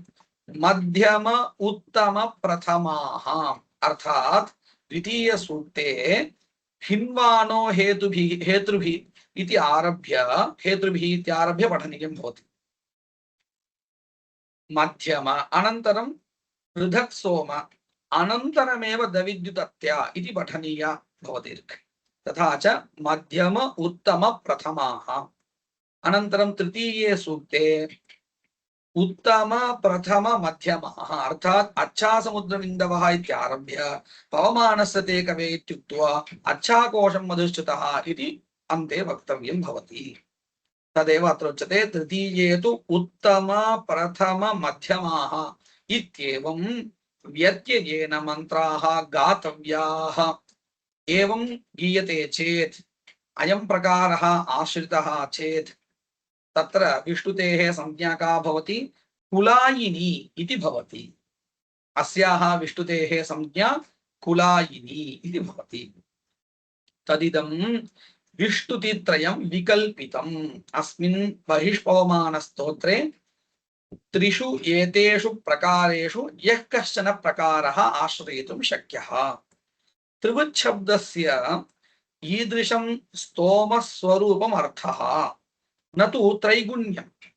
मध्यम उत्तम प्रथमाः अर्थात द्वितीय सूक्ते हिन्वानो हेतुभिः इति आरभ्य हेतुभिः इत्यारभ्य पठनीयं भवति। मध्यम अनन्तरं पृथक् सोम अनन्तरमेव दविद्युतत्या इति पठनीया भवति। तथा च मध्यम उत्तम प्रथमाः अनन्तरं तृतीये सूक्ते उत्तम प्रथम मध्यमः अर्थात् अच्छासमुद्रमिन्दवः इत्यारभ्य पवमानस्य ते कवे इत्युक्त्वा अच्छाकोशं मधुश्च्युतः इति अन्ते वक्तव्यं भवति। तदेव अत्र उच्यते तृतीये तु उत्तम प्रथम मध्यमाः इत्येवं व्यत्ययेन मन्त्राः गातव्याः। एवं गीयते चेत् अयं प्रकारः आश्रितः चेत् तत्र विष्णुतेः संज्ञा का भवति कुलायिनी इति भवति। अस्याः विष्णुतेः संज्ञा कुलायिनी इति भवति। तदिदं विष्णुतित्रयं विकल्पितम् अस्मिन् बहिष्पवमानस्तोत्रे त्रिषु एतेषु प्रकारेषु यः कश्चन प्रकारः आश्रयितुं शक्यः। त्रिवच्छब्दस्य ईदृशं स्तोमस्वरूपम् अर्थः न तु त्रैगुण्यम्।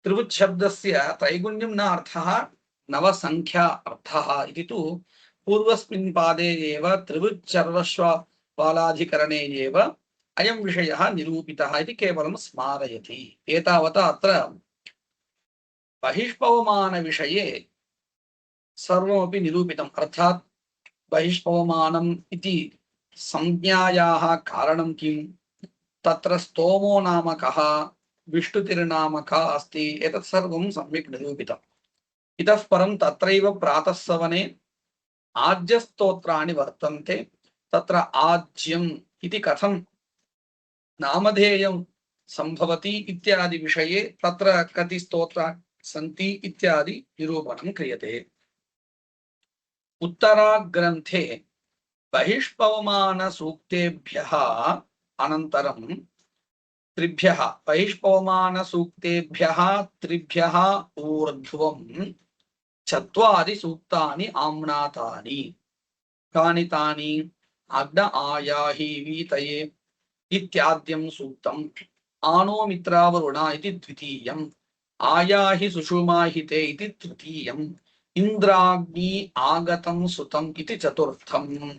त्रिवच्छब्दस्य त्रैगुण्यं न अर्थः नवसंख्या अर्थः इति तु पूर्वस्मिन् पादे एव त्रिवच्छर्वस्वपालाधिकरणे एव अयं विषयः निरूपितः इति केवलं स्मारयति। एतावता अत्र बहिष्पवमानविषये सर्वमपि निरूपितम्। अर्थात् बहिष्पवमानम् इति संज्ञायाः कारणं किं, तत्र स्तोमो नाम कः, विष्णुतिर्नाम कः अस्ति, एतत् सर्वं सम्यक् निरूपितम्। इतः परं तत्रैव प्रातःसवने आज्यस्तोत्राणि वर्तन्ते। तत्र आज्यम् इति कथं नामधेयं सम्भवति इत्यादि विषये तत्र कति स्तोत्राणि सन्ति इत्यादि निरूपणं क्रियते। उत्तराग्रन्थे बहिष्पवमानसूक्तेभ्यः अनन्तरं त्रिभ्यः बहिष्पवमानसूक्तेभ्यः त्रिभ्यः ऊर्ध्वं चत्वारि सूक्तानि आम्नातानि। कानि तानि? अग्न आयाहि वीतये इत्याद्यं सूक्तम्, आनो मित्रावरुणा इति द्वितीयम्, आयाहि सुषुमाहिते इति तृतीयम्, इन्द्राग्नि आगतं सुतम् इति चतुर्थम्।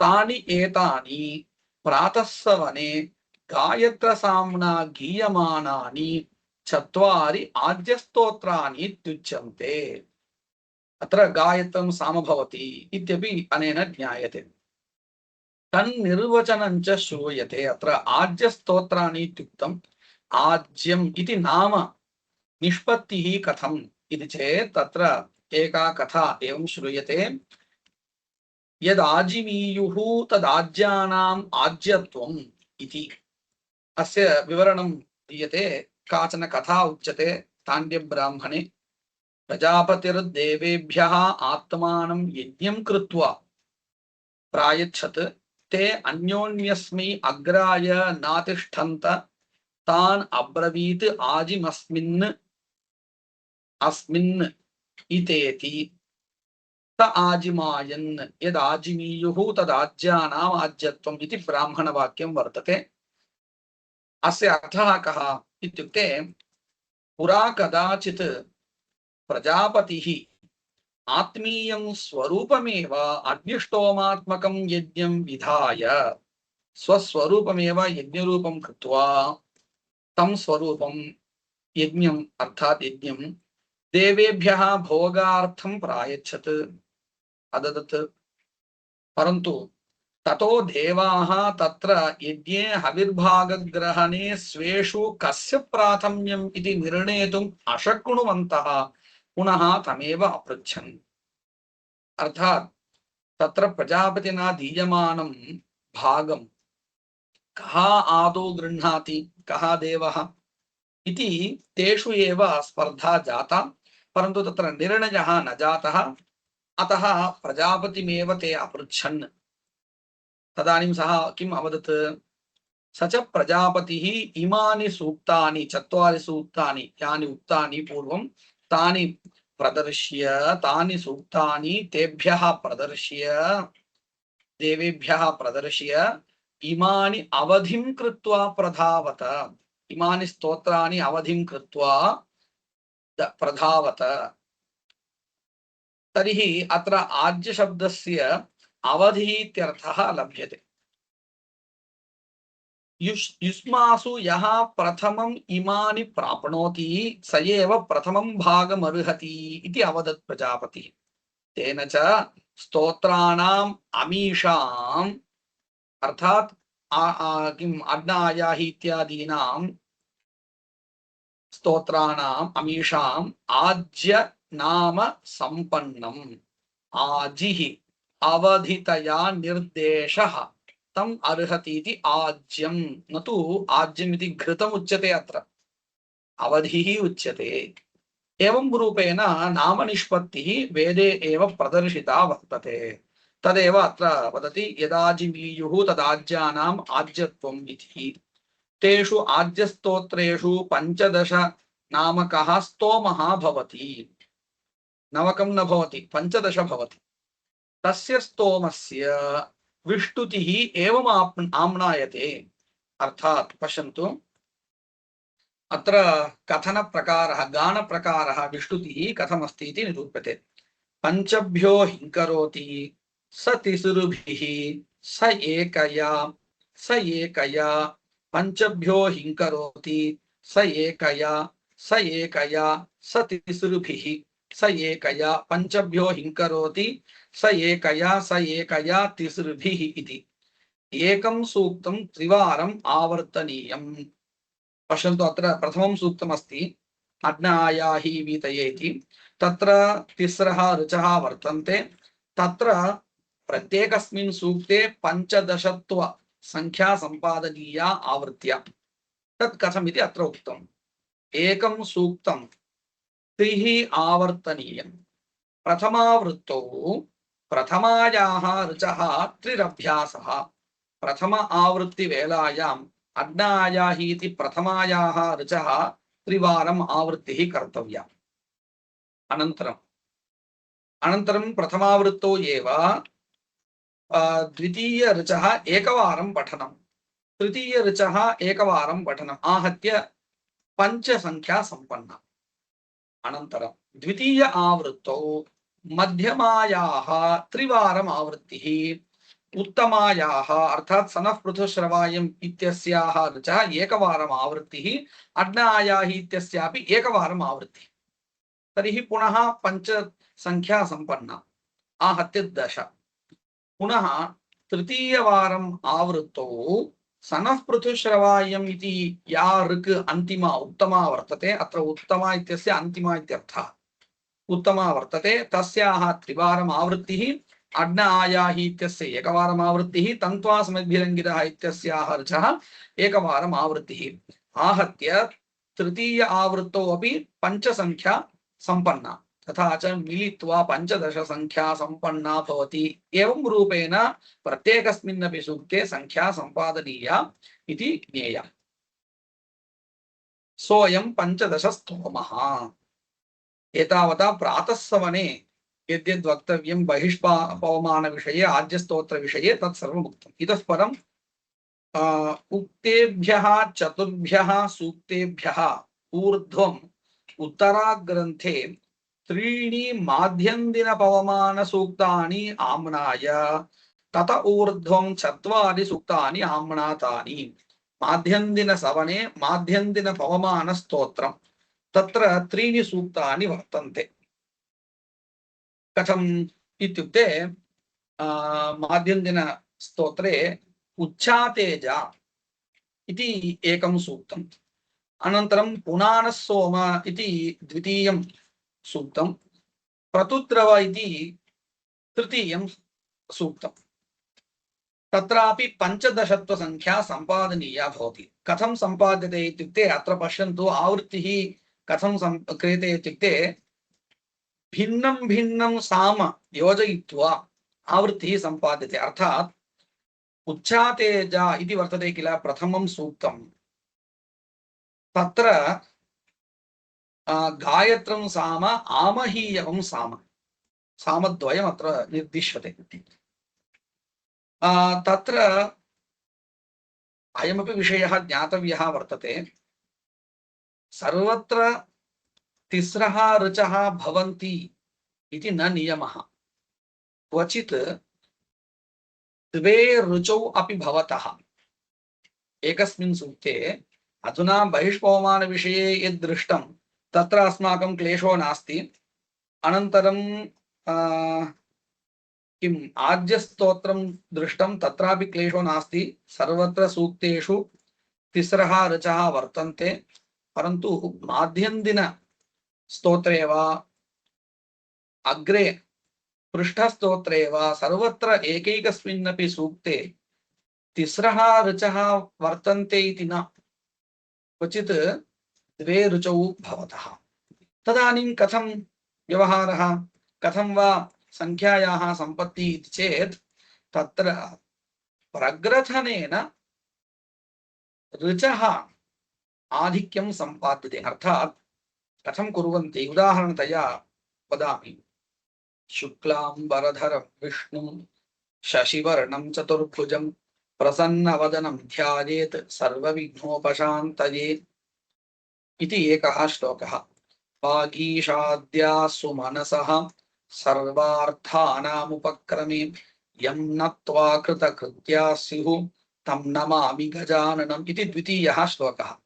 तानि एतानि प्रातःसवने गायत्रसाम्ना गीयमानानि चत्वारि आद्यस्तोत्राणि इत्युच्यन्ते। अत्र गायत्रं साम भवति इत्यपि अनेन ज्ञायते। तन्निर्वचनं च श्रूयते। अत्र आज्यस्तोत्राणि इत्युक्तम्। आज्यम् इति नाम निष्पत्तिः कथम् इति चेत् तत्र एका कथा एवं श्रूयते। यदाजिमीयुः तदाज्यानाम् आज्यत्वम् इति अस्य विवरणं दीयते। काचन कथा उच्यते ताण्ड्यब्राह्मणे। प्रजापतिर्देवेभ्यः आत्मानं यज्ञं कृत्वा प्रायच्छत्। ते अन्योन्यस्मै अग्राय नातिष्ठन्त। तान् अब्रवीत् आजिमस्मिन् अस्मिन् इतेति। त आजिमायन् यदाजिमीयुः तदाज्यानाम् आज्यत्वम् इति ब्राह्मणवाक्यं वर्तते। अस्य अर्थः कः इत्युक्ते पुरा कदाचित् प्रजापतिः आत्मीयं स्वरूपमेव अग्निष्टोमात्मकं यज्ञं विधाय स्वस्वरूपमेव यज्ञरूपं कृत्वा तं स्वरूपं यज्ञम् अर्थात् यज्ञं देवेभ्यः भोगार्थं प्रायच्छत् अददत्। परन्तु ततो देवाः तत्र यज्ञे हविर्भागग्रहणे स्वेषु कस्य प्राथम्यम् इति निर्णेतुम् अशक्नुवन्तः पुनः तमेव अपृच्छन्। अर्थात् तत्र प्रजापतिना दीयमानं भागं कः आदौ गृह्णाति, कः देवः इति तेषु एव स्पर्धा जाता। परन्तु तत्र निर्णयः न जातः। अतः प्रजापतिमेव ते अपृच्छन्। तदानीं सः किम् अवदत्? स च प्रजापतिः इमानि सूक्तानि चत्वारि सूक्तानि यानि उक्तानि पूर्वं तानि प्रदर्श्य तानि सूक्तानि तेभ्यः प्रदर्श्य देवेभ्यः प्रदर्श्य इमानि अवधिं कृत्वा प्रधावत। इमानि स्तोत्राणि अवधिं कृत्वा प्रधावत। तर्हि अत्र आज्य शब्दस्य अवधिः इत्यर्थः लभ्यते। युष्मासु यः प्रथमम् इमानि प्राप्नोति स एव प्रथमं भागमर्हति इति अवदत् प्रजापतिः। तेन च स्तोत्राणाम् अमीषाम् अर्थात् किम् अग्नायाहि इत्यादीनां स्तोत्राणाम् अमीषाम् आज्य नाम संपन्नम्। आजिः अवधितया निर्देशः तम अर्हतीति आज्यम, न तु आज्यमिति घृतम् उच्यते, अत्र अवधिः उच्यते। एवं रूपेण नाम निष्पत्तिः वेदे एव प्रदर्शिता वर्तते। तदेव अत्र वदति यदाजिमीयुः तदाज्यानाम् आज्यत्वम् इति। तेषु आज्यस्तोत्रेषु 15 नामकः स्तोमः भवति। नवकं न भवति, 15 भवति। तस्य स्तोमस्य विष्टुतिः एवम् आम्नायते। अर्थात् पश्यन्तु, अत्र कथन प्रकारः गान प्रकारः विष्टुतिः कथमस्ति इति निरूप्यते। पंचभ्यो हिंकरोति स तिसृभिः स एकया पंचभ्यो हिंकरोति स एकया स तिसृभिः स एकया पंचभ्यो हिंकरोति स एकया तिसृभिः इति एकं सूक्तं त्रिवारम् आवर्तनीयम्। पश्यन्तु, अत्र प्रथमं सूक्तमस्ति अग्नायाहि वीतये इति। तत्र तिस्रः ऋचः वर्तन्ते। तत्र प्रत्येकस्मिन् सूक्ते 15 संख्या सम्पादनीया आवृत्या। तत् कथमिति अत्र उक्तम्। एकं सूक्तं 3 आवर्तनीयम्। प्रथमावृत्तौ प्रथमायाः ऋचः 3 अभ्यासः। प्रथम आवृत्ति वेलायाम् अग्नायाहि इति प्रथमायाः ऋचः 3 वारम् आवृत्तिः कर्तव्या। अनन्तरं प्रथमावृत्तौ एव द्वितीय ऋचः 1 वारं पठनं, तृतीय ऋचः 1 वारं पठनम्, आहत्य 5 संख्या सम्पन्ना। अनन्तरं द्वितीय आवृत्तौ मध्यमायाः 3 वारम् आवृत्तिः, उत्तमायाः अर्थात् सनः पृथुश्रवायम् इत्यस्याः ऋचः 1 वारम् आवृत्तिः, अग्नायाहि इत्यस्यापि 1 वारम् आवृत्तिः। तर्हि पुनः 5 संख्या सम्पन्ना, आहत्य 10। पुनः तृतीय वारम् आवृत्तौ सनः पृथुश्रवायम् इति या ऋक् अन्तिमा उत्तमा वर्तते, अत्र उत्तमा इत्यस्य अन्तिमा इत्यर्थः, उत्तमा वर्तते, तस्याः 3 वारम् आवृत्तिः, अग्नायाहि इत्यस्य 1 वारम् आवृत्तिः, तन्त्वा समिद्भिरङ्गितः इत्यस्याः ऋचः 1 वारम् आवृत्तिः, आहत्य तृतीय आवृत्तौ अपि 5 संख्या सम्पन्ना, तथा च मिलित्वा 15 संख्या सम्पन्ना भवति। एवं रूपेण प्रत्येकस्मिन्नपि सूक्ते संख्या सम्पादनीया इति ज्ञेया। सोऽयं 15 स्तोमः। एतावता प्रातःसवने यद्यद् वक्तव्यं बहिष्पवमान विषये आज्यस्तोत्र विषये तत्सर्वम् उक्तम्। इतः परम् उक्तेभ्यः 4 सूक्तेभ्यः ऊर्ध्वम् उत्तराग्रन्थे 3 माध्यन्दिन पवमान आम्नाय तत ऊर्ध्वं 4 सूक्तानि आम्नातानि। माध्यन्दिन सवने माध्यन्दिन पवमान स्तोत्रम्, तत्र 3 सूक्तानि वर्तन्ते। कथम् इत्युक्ते माध्यन्दिन स्तोत्रे उच्चातेज इति एकं सूक्तम्, अनन्तरं पुनानः सोम इति द्वितीयं सूक्तं, प्रतुद्रव इति तृतीयं सूक्तं। तत्रापि 15 संख्या सम्पादनीया भवति। कथं सम्पाद्यते इत्युक्ते अत्र पश्यन्तु, आवृत्तिः कथं क्रियते इत्युक्ते भिन्नं भिन्नं साम योजयित्वा आवृत्तिः सम्पाद्यते। अर्थात् उच्चातेज इति वर्तते किल प्रथमं सूक्तं तत्र गायत्रं साम आमहीयवं साम सामद्वयम् अत्र निर्दिश्यते तत्र अयमपि विषयः ज्ञातव्यः वर्तते सर्वत्र तिस्रः ऋचः भवन्ति इति न नियमः क्वचित् द्वे ऋचौ अपि भवतः एकस्मिन् सूक्ते अधुना बहिष्पवमान विषये यद् दृष्टं तत्र अस्माकं क्लेशो नास्ति अनन्तरं किम् आद्यस्तोत्रं दृष्टं तत्रापि क्लेशो नास्ति सर्वत्र सूक्तेषु तिस्रः ऋचः वर्तन्ते परन्तु माध्यन्दिन स्तोत्रे वा अग्रे पृष्ठस्तोत्रे वा सर्वत्र एकैकस्मिन्नपि सूक्ते तिस्रः ऋचः वर्तन्ते इति न क्वचित् द्वे ऋचौ भवतः तदानीं कथं व्यवहारः कथं वा संख्यायाः सम्पत्तिः इति चेत् तत्र प्रग्रथनेन ऋचः आधिक्यं सम्पाद्यते अर्थात् कथं कुर्वन्ति उदाहरणतया वदामि शुक्लाम्बरधरं विष्णुं शशिवर्णं चतुर्भुजं प्रसन्नवदनं ध्यायेत् सर्वविघ्नोपशान्तये इति एकः श्लोकः वागीशाद्याः सुमनसः सर्वार्थानामुपक्रमे यं नत्वा कृतकृत्याः स्युः तं नमामि गजाननम् इति द्वितीयः श्लोकः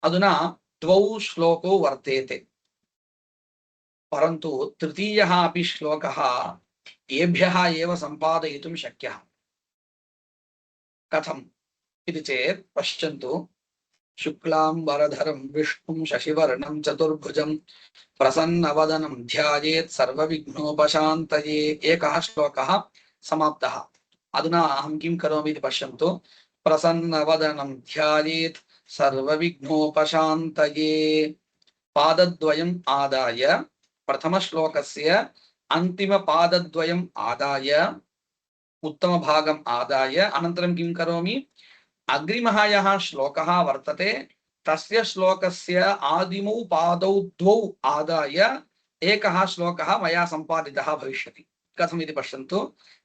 अधुना द्वौ श्लोकौ वर्तेते परन्तु तृतीयः अपि श्लोकः एभ्यः एव सम्पादयितुं शक्यः कथम् इति चेत् पश्यन्तु शुक्लाम्बरधरं विष्णुं शशिवर्णं चतुर्भुजं प्रसन्नवदनं ध्यायेत् सर्वविघ्नोपशान्तये एकः श्लोकः समाप्तः अधुना अहं किं करोमि इति पश्यन्तु प्रसन्नवदनं ध्यायेत् सर्वविघ्नोपशान्तये पादद्वयम् आदाय प्रथमश्लोकस्य अन्तिमपादद्वयम् आदाय उत्तमभागम् आदाय अनन्तरं किं करोमि अग्रिमः यः श्लोकः वर्तते तस्य श्लोकस्य आदिमौ पादौ द्वौ आदाय एकः श्लोकः मया सम्पादितः भविष्यति कथमिति पश्यन्तु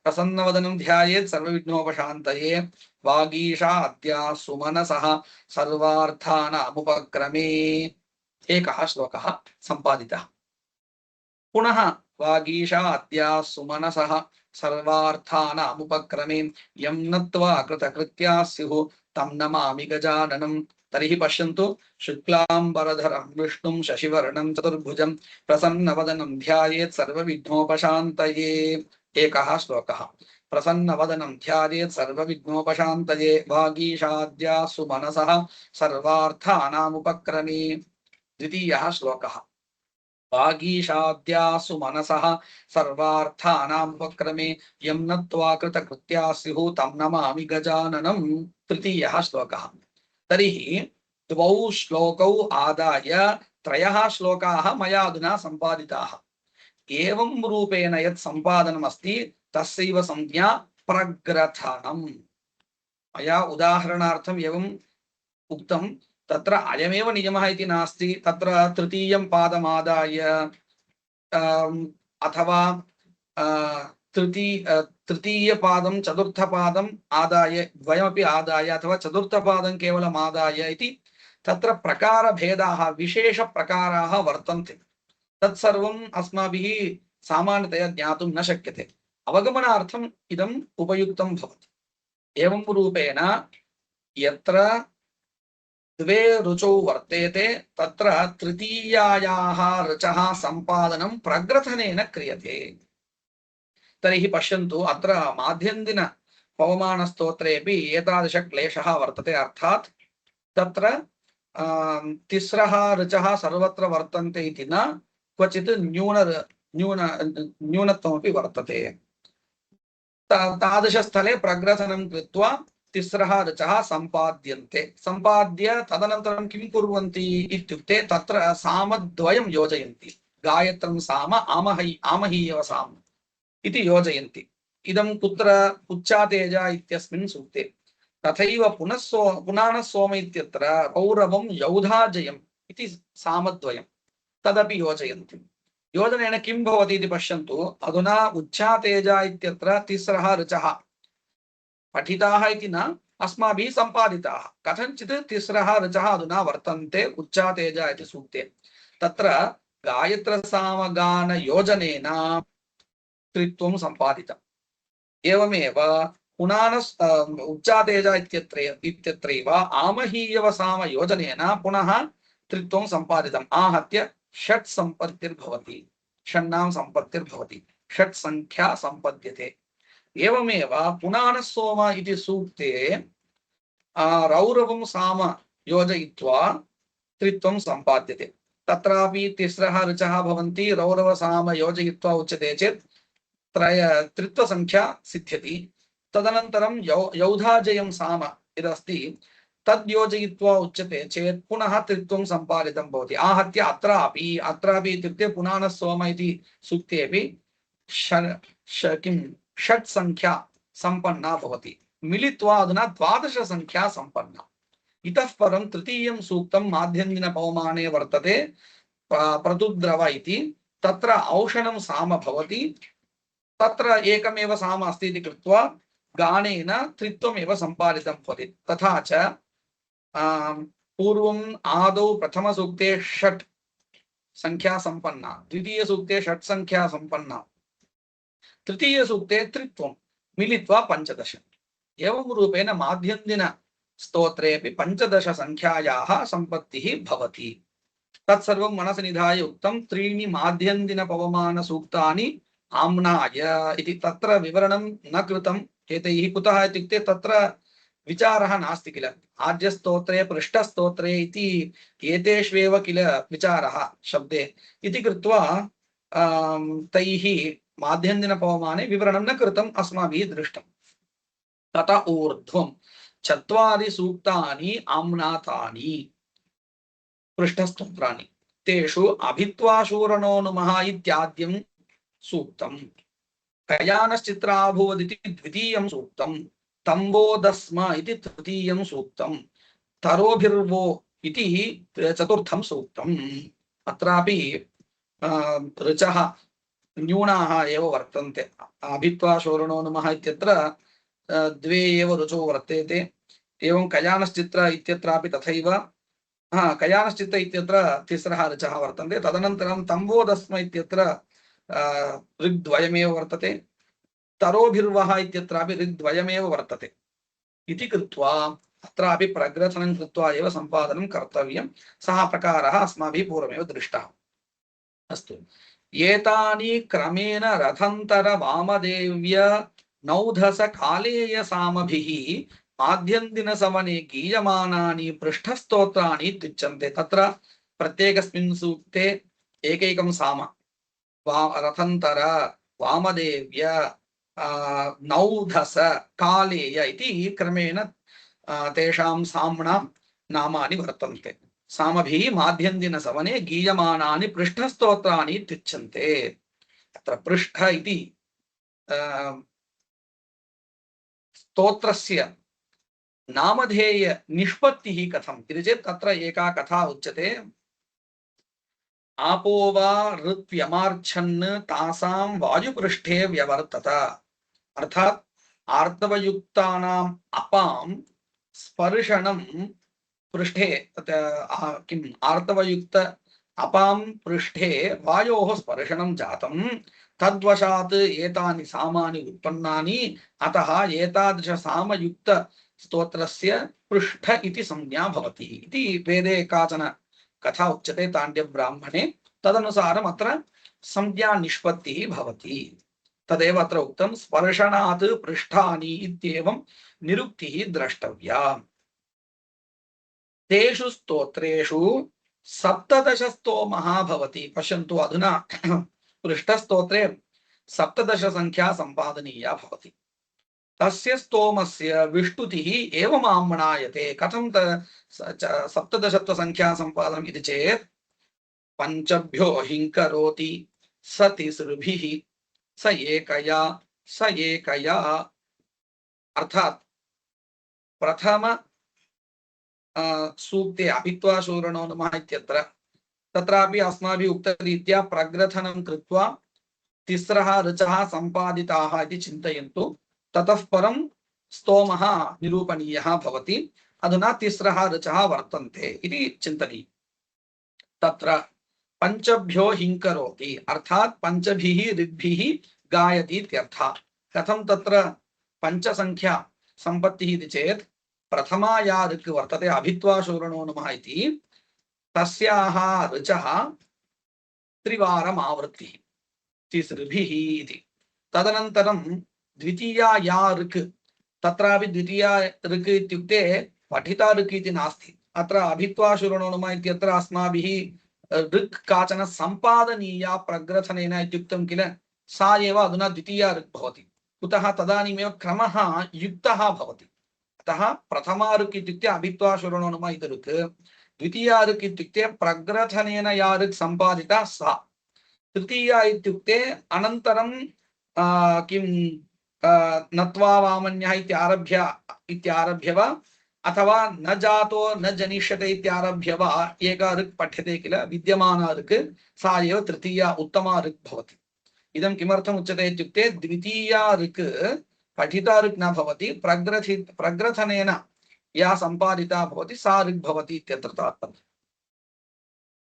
प्रसन्नवदनं ध्यायेत् सर्वविघ्नोपशान्तये वागीशा अद्या सुमनसः सर्वार्थानामुपक्रमे एकः श्लोकः सम्पादितः पुनः वागीशा अद्या सुमनसः सर्वार्थानामुपक्रमे यं नत्वा कृतकृत्याः स्युः तं नमामि गजाननं तर्हि पश्यन्तु शुक्लाम्बरधरं विष्णुं शशिवर्णं चतुर्भुजं प्रसन्नवदनं ध्यायेत् सर्वविघ्नोपशान्तये एकः श्लोकः प्रसन्नवदनं ध्यायेत् सर्वविघ्नोपशान्तये वागीशाद्याः सुमनसः सर्वार्थानामुपक्रमे द्वितीयः श्लोकः वागीशाद्याः सुमनसः सर्वार्थानामुपक्रमे यं नत्वा कृतकृत्याः स्युः तं नमामि गजाननं तृतीयः श्लोकः तर्हि द्वौ श्लोकौ आदाय त्रयः श्लोकाः मया अधुना सम्पादिताः एवं रूपेण यत् सम्पादनमस्ति तस्यैव संज्ञा प्रग्रथनम् मया उदाहरणार्थम् एवम् उक्तं तत्र अयमेव नियमः इति नास्ति तत्र तृतीयं पादमादाय अथवा तृतीयपादं चतुर्थपादम् आदाय द्वयमपि आदाय अथवा चतुर्थपादं केवलम् आदाय इति तत्र प्रकारभेदाः विशेषप्रकाराः वर्तन्ते तत्सर्वम् अस्माभिः सामान्यतया ज्ञातुं न शक्यते अवगमनार्थम् इदम् उपयुक्तं भवति एवं रूपेण यत्र द्वे ऋचौ वर्तेते तत्र तृतीयायाः ऋचः सम्पादनं प्रग्रथनेन क्रियते तर्हि पश्यन्तु अत्र माध्यन्दिन पवमानस्तोत्रेऽपि एतादृश क्लेशः वर्तते अर्थात् तत्र तिस्रः ऋचः सर्वत्र वर्तन्ते इति न क्वचित् न्यूनत्वमपि वर्तते तादृशस्थले प्रग्रथनं कृत्वा तिस्रः ऋचः सम्पाद्यन्ते सम्पाद्य तदनन्तरं किं कुर्वन्ति इत्युक्ते तत्र सामद्वयं योजयन्ति गायत्रं साम आमहीयव साम इति योजयन्ति इदं कुत्र उच्चातेज इत्यस्मिन् सूक्ते तथैव पुनानः सोम इत्यत्र रौरवं यौधाजयम् इति सामद्वयं तदपि योजयन्ति। योजनेन किं भवति इति पश्यन्तु। अधुना उच्चातेज इत्यत्र तिस्रः ऋचः पठिताः इति न अस्माभिः सम्पादिताः। कथञ्चित् तिस्रः ऋचः अधुना वर्तन्ते उच्चातेज इति सूक्ते। तत्र गायत्रसामगानयोजनेन त्रित्वं सम्पादितम्। एवमेव पुनानस् उच्चातेज इत्यत्रैव आमहीयवसामयोजनेन पुनः त्रित्वं सम्पादितम्। आहत्य षट् सम्पत्तिर्भवति, षण्णां सम्पत्तिर्भवति, षट् संख्या सम्पद्यते। एवमेव पुनानः सोम इति सूक्ते रौरवं साम योजयित्वा त्रित्वं सम्पाद्यते। तत्रापि तिस्रः ऋचः भवन्ति, रौरवसाम योजयित्वा उच्यते चेत् त्रित्वसंख्या सिद्ध्यति। तदनन्तरं यौधाजयं साम यदस्ति तद् योजयित्वा उच्यते चेत् पुनः त्रित्वं सम्पादितं भवति। आहत्य अत्रापि इत्युक्ते पुनानः सोम इति सूक्तेपि षट् संख्या सम्पन्ना भवति। मिलित्वा अधुना 12 संख्या सम्पन्ना। इतः परं तृतीयं सूक्तं माध्यन्दिनपवमाने वर्तते प्रतुद्रव इति। तत्र औषणं साम भवति। तत्र एकमेव साम अस्ति इति कृत्वा गानेन त्रित्वमेव सम्पादितं भवति। तथा च पूर्वम् आदौ प्रथमसूक्ते षट् संख्या सम्पन्ना, द्वितीयसूक्ते षट् संख्या सम्पन्ना, तृतीयसूक्ते त्रित्वं मिलित्वा 15। एवं रूपेण माध्यन्दिन स्तोत्रेऽपि 15 संख्यायाः सम्पत्तिः भवति। तत्सर्वं मनसि निधाय उक्तं त्रीणि माध्यन्दिनपवमान सूक्तानि आम्नाय इति। तत्र विवरणं न कृतम् एतैः। कुतः इत्युक्ते तत्र विचारः नास्ति किल। आद्यस्तोत्रे पृष्ठस्तोत्रे इति एतेष्वेव किल विचारः शब्दे इति कृत्वा तैः माध्यन्दिनपवमाने विवरणं न कृतम्, अस्माभिः दृष्टम्। तत ऊर्ध्वं 4 सूक्तानि आम्नातानि पृष्ठस्तोत्राणि। तेषु अभित्वाशूरणो नुमः इत्याद्यं सूक्तम्, कयानश्चित्राभूवदिति द्वितीयं सूक्तम्, तम्बोदस्म इति तृतीयं सूक्तम्, तरोभिर्वो इति चतुर्थं सूक्तम्। अत्रापि ऋचः न्यूनाः एव वर्तन्ते। अभित्वाशूरणो नुमः इत्यत्र 2 एव ऋचौ वर्तेते। एवं कयानश्चित्र इत्यत्रापि तथैव। कयानश्चित्त इत्यत्र तिस्रः ऋचः वर्तन्ते। तदनन्तरं तम्बोदस्म इत्यत्र ऋग्द्वयमेव वर्तते। तरोभिर्वः इत्यत्रापि ऋग्द्वयमेव वर्तते इति कृत्वा अत्रापि प्रग्रथनं कृत्वा एव सम्पादनं कर्तव्यं। सः प्रकारः अस्माभिः पूर्वमेव दृष्टः। अस्तु, एतानि क्रमेण रथन्तर वामदेव्य नौधस कालेय सामभिः माध्यन्दिनसवने गीयमानानि पृष्ठस्तोत्राणि इत्युच्यन्ते। तत्र प्रत्येकस्मिन् सूक्ते एकैकं साम। रथन्तर, वामदेव्य, नौधस, कालेय इति क्रमेण तेषां साम्नां नामानि वर्तन्ते। सामभिः माध्यन्दिनसवने गीयमानानि पृष्ठस्तोत्राणि इत्युच्यन्ते। अत्र पृष्ठ इति स्तोत्रस्य नामधेय निष्पत्तिः कथम् इति चेत् तत्र एका कथा उच्यते। आपो वा ऋत्व्यमार्च्छन् तासां वायुपृष्ठे व्यवर्तत। अर्थात् आर्तवयुक्तानाम् अपां स्पर्शनं पृष्ठे किम् आर्तवयुक्त अपां पृष्ठे वायोः स्पर्शनं जातं। तद्वशात् एतानि सामानि उत्पन्नानि। अतः एतादृश सामयुक्त स्तोत्रस्य पृष्ठ इति संज्ञा भवति इति वेदे काचन कथा उच्यते ताण्ड्यब्राह्मणे। तदनुसारम् अत्र संज्ञा निष्पत्तिः भवति। तदेव अत्र उक्तं स्पर्शनात् पृष्ठानि इत्येवं निरुक्तिः द्रष्टव्या। तेषु स्तोत्रेषु 17 स्तोमः भवति। पश्यन्तु, अधुना पृष्ठस्तोत्रे 17 संख्या सम्पादनीया भवति। तस्य स्तोमस्य विष्टुतिः एवम् आम्नायते। कथं 17 संख्या सम्पादनम् इति चेत् पञ्चभ्यो हिङ्करोति स तिसृभिः स एकया स एकया अर्थात प्रथम सूक्ते अभित्वा शूरणो नमः इत्यत्र तत्रापि अस्माभिः उक्तरीत्या प्रग्रथनं कृत्वा तिस्रः ऋचः सम्पादिताः इति चिन्तयन्तु। ततः परं स्तोमः निरूपणीयः भवति। अधुना तिस्रः ऋचः वर्तन्ते इति चिन्तनीयम्। तत्र पंचभ्यो हिंकरोति अर्थात पंचभिः ऋग्भिः गायति इत्यर्थः। कथं तत्र पंचसंख्या सम्पत्तिः इति चेत् प्रथमा या ऋक् वर्तते अभित्वा शूरणो नमः इति तस्याः ऋचः त्रिवारम् आवृत्तिः तिसृभिः इति। तदनन्तरं द्वितीया या ऋक् तत्रापि द्वितीया ऋक् इत्युक्ते पठिता ऋक् इति नास्ति। अत्र अभित्वा शूरणो नमः इत्यत्र अस्माभिः ऋक् काचन सम्पादनीया प्रग्रथनेन इत्युक्तं किल, सा एव अधुना द्वितीया ऋक् भवति। कुतः तदानीमेव क्रमः युक्तः भवति। अतः प्रथमा ऋक् इत्युक्ते अभित्वा शूरणो नमः इति ऋक्, द्वितीया ऋक् इत्युक्ते प्रग्रथनेन या ऋक् सम्पादिता सा, तृतीया इत्युक्ते अनन्तरं किं नत्वा वामन्यः इत्यारभ्य वा अथवा न जातो न जनिष्यते इत्यारभ्य वा एका ऋक् पठ्यते किल, विद्यमाना ऋक्, सा एव तृतीया उत्तमा ऋक् भवति। इदं किमर्थम् उच्यते इत्युक्ते द्वितीया ऋक् पठिता ऋक् न भवति, प्रग्रथनेन या सम्पादिता भवति सा ऋक् भवति इत्यत्र तात्पर्यम्।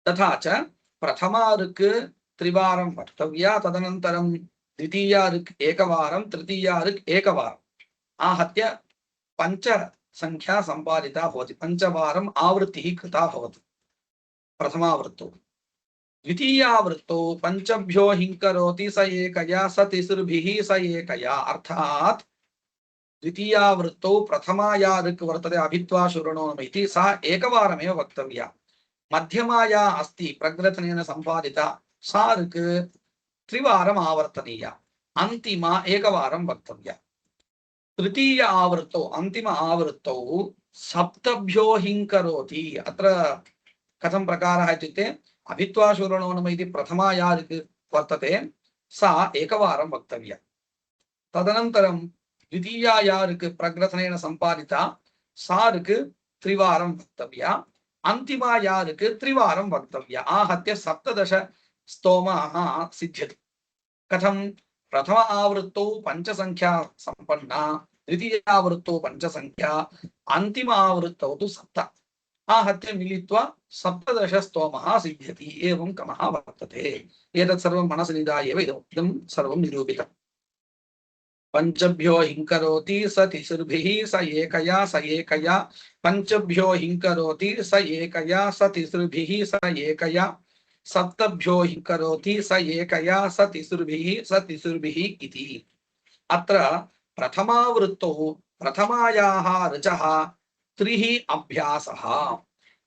तथा च प्रथमा ऋक् त्रिवारं वक्तव्या, तदनन्तरं द्वितीया ऋक् एकवारं, तृतीया ऋक् एकवारम्, आहत्य पंच संख्या सम्पादिता भवति। पंचवारम् आवृत्तिः कृता भवति प्रथमावृत्तौ। द्वितीयावृत्तौ पंचभ्यो हिंकरोति स एकया स तिसृभिः स एकया अर्थात् द्वितीयावृत्तौ प्रथमा या ऋक् वर्तते अभित्वा शूरणो नमः इति सा एकवारमेव वक्तव्या। मध्यमा या अस्ति प्रग्रथनेन सम्पादिता सा ऋक् त्रिवारम् आवर्तनीया, अन्तिमा एकवारं वक्तव्या। तृतीय आवृत्तौ अंतिम आवृत्तौ सप्तभ्यो हिंकरोति। अत्र कथं प्रकारः इत्युक्ते अभित्वा शूरणो नमः इति प्रथमा या ऋक् वर्तते सा एकवारं वक्तव्या। तदनन्तरं द्वितीया या ऋक् प्रग्रथनेन सम्पादिता सा ऋक् त्रिवारं वक्तव्या। अन्तिमा या ऋक् त्रिवारं वक्तव्या। आहत्य सप्तदश स्तोमाः सिद्ध्यति। कथं? प्रथम आवृत्तौ पंचसंख्या सम्पन्ना, द्वितीयावृत्तौ पंचसंख्या, अन्तिम आवृत्तौ तु सप्त, आहत्य मिलित्वा सप्तदश स्तोमः सिद्ध्यति। एवं क्रमः वर्तते। एतत् सर्वं मनसि निधाय एव इदं सर्वं निरूपितम्। पंचभ्यो हिंकरोति स तिसृभिः स एकया स एकया, पंचभ्यो हिंकरोति स एकया स तिसृभिः स एकया, सप्तभ्यो हिंकरोति स एकया स तिसृभिः इति। अत्र प्रथमावृत्तौ प्रथमायाः ऋचः त्रिः अभ्यासः,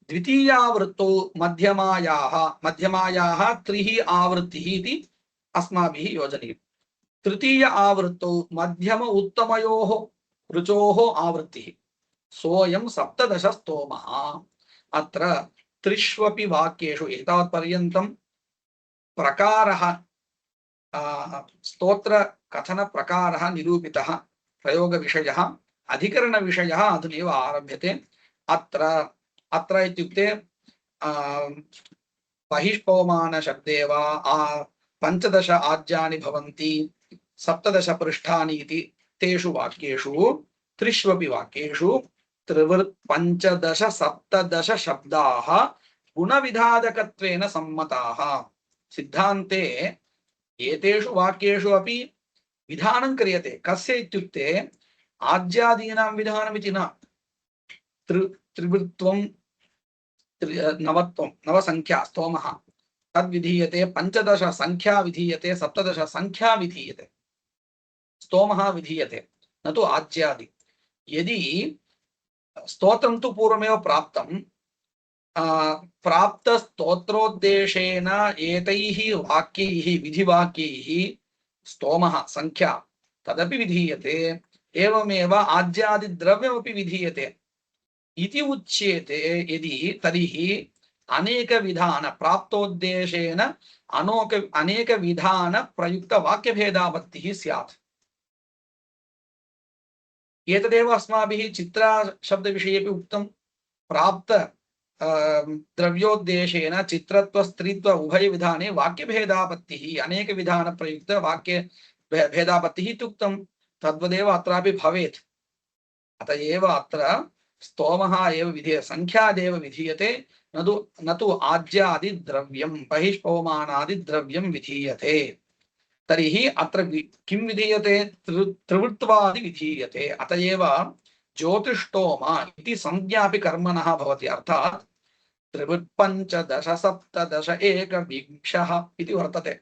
द्वितीयावृत्तौ मध्यमायाः त्रिः आवृत्तिः इति अस्माभिः योजनीयम्। तृतीय आवृत्तौ मध्यम उत्तमयोः ऋचोः आवृत्तिः, सोऽयं सप्तदश स्तोमः। अत्र त्रिष्वपि वाक्येषु एतावत्पर्यन्तं प्रकारः स्तोत्र कथन प्रकारः निरूपितः, प्रयोगविषयः, अधिकरणविषयः अधुनैव आरभ्यते। अत्र इत्युक्ते बहिष्पवमान शब्दे वा 15 आज्यानि भवन्ति, 17 पृष्ठानि इति तेषु वाक्येषु त्रिष्वपि वाक्येषु 15 17 शब्दाः गुणविधादकत्वेन सम्मताः। सिद्धान्ते एतेषु वाक्येषु अपि विधानं क्रियते। कस्य इत्युक्ते आज्यादीनां विधानमिति न, त्रिवृत्वं नवत्वं नवसंख्या स्तोमः तद्विधीयते, 15 संख्या विधीयते, 17 संख्या विधीयते, स्तोमः विधीयते, न तु आज्यादि। यदि स्तोत्रं तु पूर्वमेव प्राप्तं, प्राप्त स्तोत्रोद्देशेन एतैः वाक्यैः विधिवाक्यैः स्तोमः संख्या तदपि विधीयते, एवमेव आज्यादि द्रव्यमपि विधीयते इति उच्यते। यदि तर्हि अनेक विधान प्राप्तोद्देशेन अनेक विधान प्रयुक्त वाक्यभेदावत्तिः स्यात्। एतदेव अस्माभिः चित्रा शब्दविषयेपि उक्तं। प्राप्त द्रव्योद्देशेन चित्रत्व स्त्रीत्व उभय विधाने वाक्यभेदापत्तिः अनेक विधान प्रयुक्त वाक्य भेदापत्तिः इत्युक्तं। तद्वदेव अत्रापि भवेत्। अतएव अत्र स्तोमः एव विधीयते, संख्यादेव विधीयते, न तु आज्यादिद्रव्यं बहिष्पवमानादिद्रव्यं विधीयते। तर्हि अत्र किं विधीयते? त्रिवृत्वादि विधीयते। अतएव ज्योतिष्टोम इति संज्ञापि कर्मणः भवति। अर्थात् त्रिवृत्पञ्चदश सप्तदश एकविंशः इति वर्तते।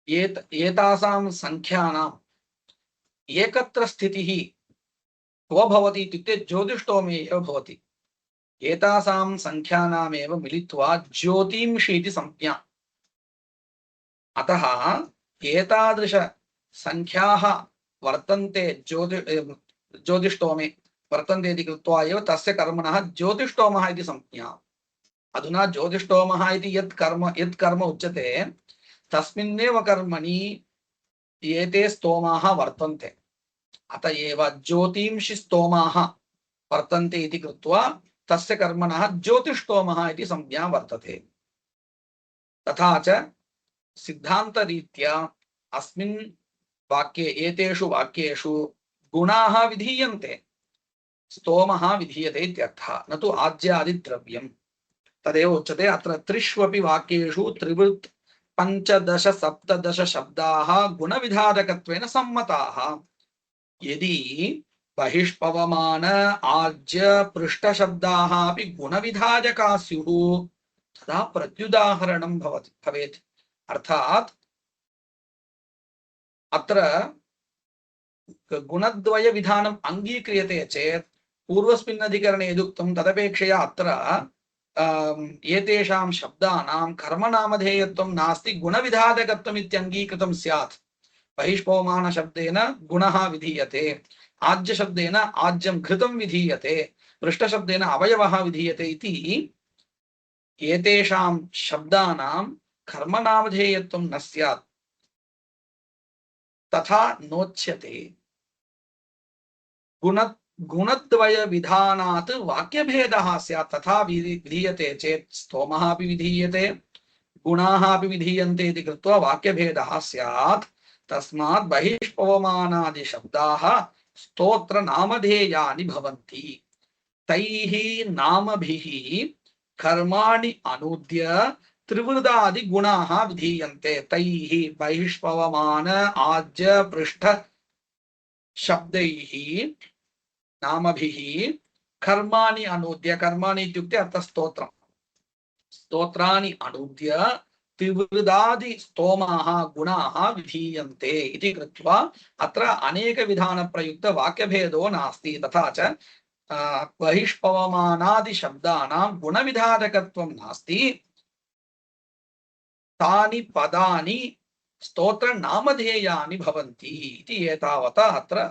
एतासां संख्यानाम् एकत्र स्थितिः क्व भवति इत्युक्ते ज्योतिष्टोमे एव भवति। एतासां संख्यानामेव मिलित्वा ज्योतिंषि इति संज्ञा। अतः एतादृश संख्याः वर्तन्ते ज्योतिष्टोमे वर्तन्ते इति कृत्वा एव तस्य कर्मणः ज्योतिष्टोमः इति संज्ञा। अधुना ज्योतिष्टोमः इति यत् कर्म उच्यते तस्मिन्नेव कर्मणि एते स्तोमाः वर्तन्ते। अतएव ज्योतिंषि स्तोमाः वर्तन्ते इति कृत्वा तस्य कर्मणः ज्योतिष्टोमः इति संज्ञा वर्तते। तथा च सिद्धान्तरीत्या अस्मिन् वाक्ये एतेषु वाक्येषु गुणाः विधीयन्ते, स्तोमः विधीयते इत्यर्थः, न तु आज्यादिद्रव्यम्। तदेव उच्यते अत्र त्रिष्वपि वाक्येषु त्रिवृत् पञ्चदश सप्तदश शब्दाः गुणविधारकत्वेन सम्मताः। यदि बहिष्पवमान आज्य पृष्ठशब्दाः अपि गुणविधारकाः स्युः तदा प्रत्युदाहरणं भवेत्। अर्थात् अत्र गुणद्वय विधानम् अङ्गीक्रियते चेत् पूर्वस्मिन् अधिकरणे यदुक्तं तदपेक्षया अत्र एतेषां शब्दानां कर्मनामधेयत्वं नास्ति, गुणविधारकत्वम् इत्यङ्गीकृतं स्यात्। बहिष्पवमान शब्देन गुणः विधीयते, आज्य शब्देन आज्यं घृतं विधीयते, पृष्ठ शब्देन अवयवः विधीयते इति एतेषां शब्दानां कर्मनामधेयत्वं न स्यात्। तथा नोच्यते। गुणद्वय विधानात् वाक्यभेदः स्यात्। तथा विधीयते चेत् स्तोमः अपि विधीयते, गुणाः अपि विधीयन्ते इति कृत्वा वाक्यभेदः स्यात्। तस्मात् बहिष्पवमानादि शब्दाः स्तोत्र नामधेयानि भवन्ति। तैः नामभिः कर्माणि अनूद्य त्रिवृदादि गुणाः विधीयन्ते। तैः बहिष्पवमान आज्य पृष्ठ शब्दैः नामभिः कर्माणि अनूद्य, कर्माणि इत्युक्ते अत्र स्तोत्रम्, स्तोत्राणि अनूद्य त्रिवृदादि स्तोमाः गुणाः विधीयन्ते इति कृत्वा अत्र अनेक विधान प्रयुक्त वाक्यभेदो नास्ति। तथा च बहिष्पवमानादि शब्दानां गुणविधारकत्वं नास्ति। तानि पदानि स्तोत्र नामधेयानि भवन्ति इति एतावता अत्र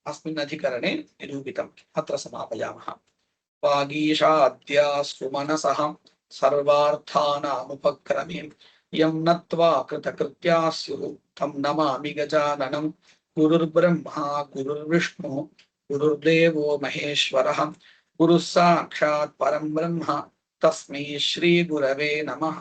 अस्मिन् अधिकरणे निरूपितम्। अत्र समापयामः। वागीशाद्या सुमनसः सर्वार्थानामुपक्रमे यं नत्वा कृतकृत्याः स्युः तं नमामि गजाननं। गुरुर्ब्रह्मा गुरुर्विष्णुः गुरुर्देवो महेश्वरः गुरुः साक्षात् परं ब्रह्म तस्मै श्री गुरवे नमः।